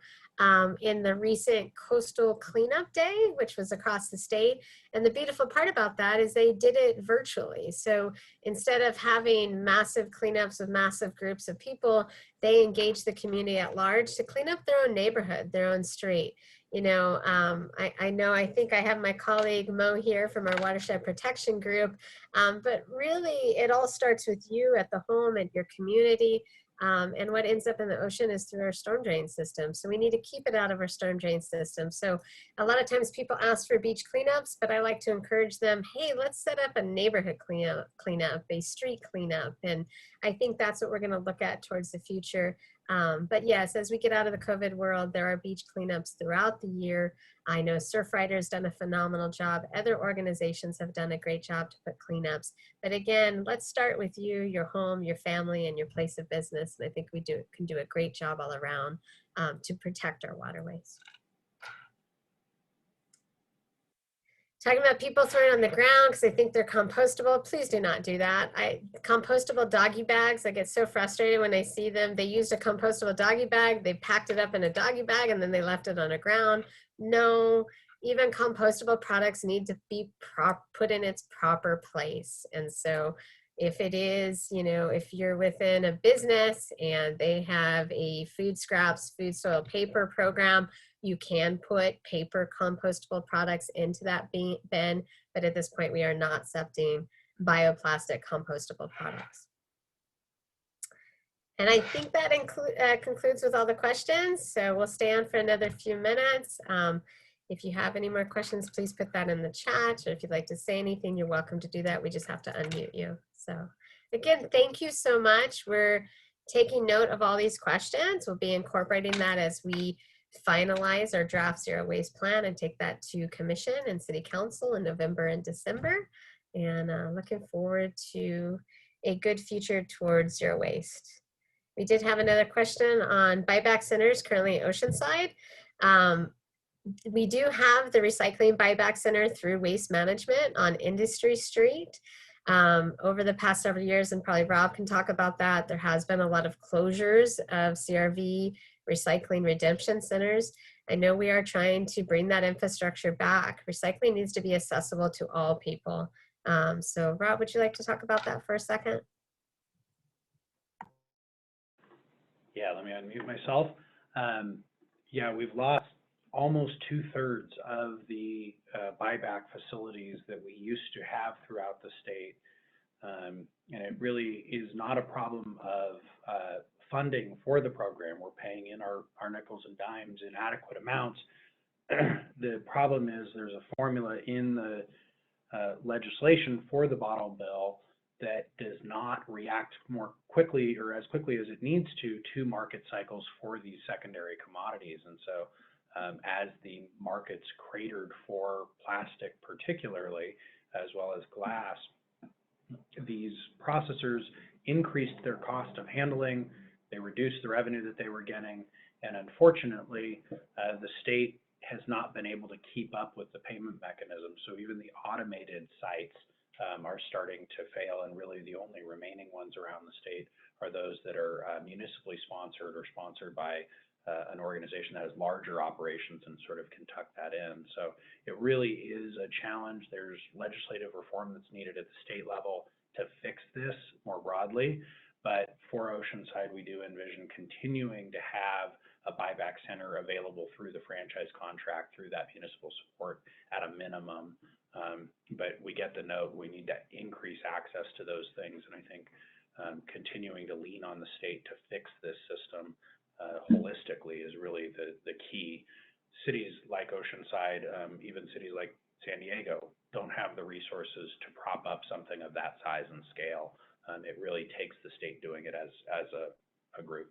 in the recent Coastal Cleanup Day, which was across the state. And the beautiful part about that is they did it virtually. So instead of having massive cleanups with massive groups of people, they engaged the community at large to clean up their own neighborhood, their own street. You know, I think I have my colleague Mo here from our watershed protection group, but really it all starts with you at the home and your community. And what ends up in the ocean is through our storm drain system. So we need to keep it out of our storm drain system. So a lot of times people ask for beach cleanups, but I like to encourage them, hey, let's set up a neighborhood cleanup, a street cleanup. And I think that's what we're gonna look at towards the future. But yes, as we get out of the COVID world, there are beach cleanups throughout the year. I know Surfrider's done a phenomenal job. Other organizations have done a great job to put cleanups. But again, let's start with you, your home, your family, and your place of business. And I think we can do a great job all around to protect our waterways. Talking about people throwing on the ground because they think they're compostable, please do not do that. Compostable doggy bags, I get so frustrated when I see them. They used a compostable doggy bag, they packed it up in a doggy bag, and then they left it on the ground. No, even compostable products need to be put in its proper place. And so if it is, you know, if you're within a business and they have a food scraps, food soil paper program, you can put paper compostable products into that bin, but at this point we are not accepting bioplastic compostable products. And I think that concludes with all the questions. So we'll stay on for another few minutes. If you have any more questions, please put that in the chat, or if you'd like to say anything, you're welcome to do that. We just have to unmute you. So again, thank you so much. We're taking note of all these questions. We'll be incorporating that as we finalize our draft zero waste plan and take that to commission and city council in November and December. And looking forward to a good future towards zero waste. We did have another question on buyback centers currently at Oceanside. We do have the recycling buyback center through Waste Management on Industry Street. Over the past several years, and probably Rob can talk about that, there has been a lot of closures of CRV recycling redemption centers. I know we are trying to bring that infrastructure back. Recycling needs to be accessible to all people. So Rob, would you like to talk about that for a second? Yeah, let me unmute myself. Yeah, we've lost almost 2/3 of the buyback facilities that we used to have throughout the state. And it really is not a problem of funding for the program. We're paying in our nickels and dimes in adequate amounts. The problem is there's a formula in the legislation for the bottle bill that does not react more quickly or as quickly as it needs to market cycles for these secondary commodities. And so as the markets cratered for plastic particularly, as well as glass, these processors increased their cost of handling, they reduced the revenue that they were getting, and unfortunately, the state has not been able to keep up with the payment mechanism. So even the automated sites are starting to fail, and really the only remaining ones around the state are those that are municipally sponsored or sponsored by an organization that has larger operations and sort of can tuck that in. So it really is a challenge. There's legislative reform that's needed at the state level to fix this more broadly. But for Oceanside, we do envision continuing to have a buyback center available through the franchise contract, through that municipal support at a minimum. But we get the note, we need to increase access to those things. And I think continuing to lean on the state to fix this system holistically is really the key. Cities like Oceanside, even cities like San Diego, don't have the resources to prop up something of that size and scale. It really takes the state doing it as a group.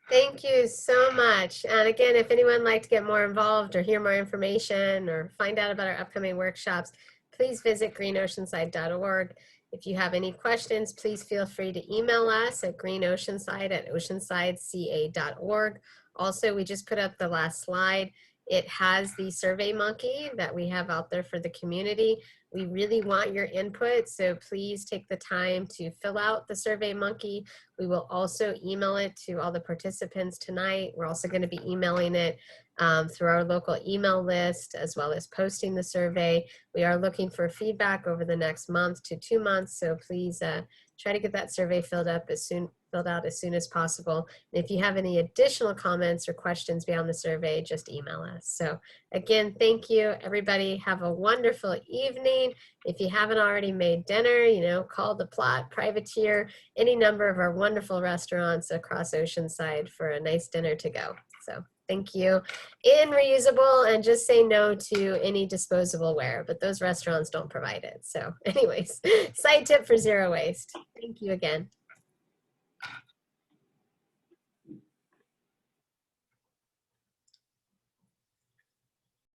Thank you so much. And again, if anyone would like to get more involved or hear more information or find out about our upcoming workshops, please visit greenoceanside.org. If you have any questions, please feel free to email us at greenoceanside@oceansideca.org. Also, we just put up the last slide. It has the Survey Monkey that we have out there for the community. We really want your input, so please take the time to fill out the Survey Monkey. We will also email it to all the participants tonight. We're also going to be emailing it through our local email list, as well as posting the survey. We are looking for feedback over the next month to 2 months, so please try to get that survey filled out as soon as possible. And if you have any additional comments or questions beyond the survey, just email us. So again, thank you, everybody. Have a wonderful evening. If you haven't already made dinner, call the Plot, Privateer, any number of our wonderful restaurants across Oceanside for a nice dinner to go. So thank you. And reusable, and just say no to any disposable ware, but those restaurants don't provide it. So anyways, side tip for zero waste. Thank you again.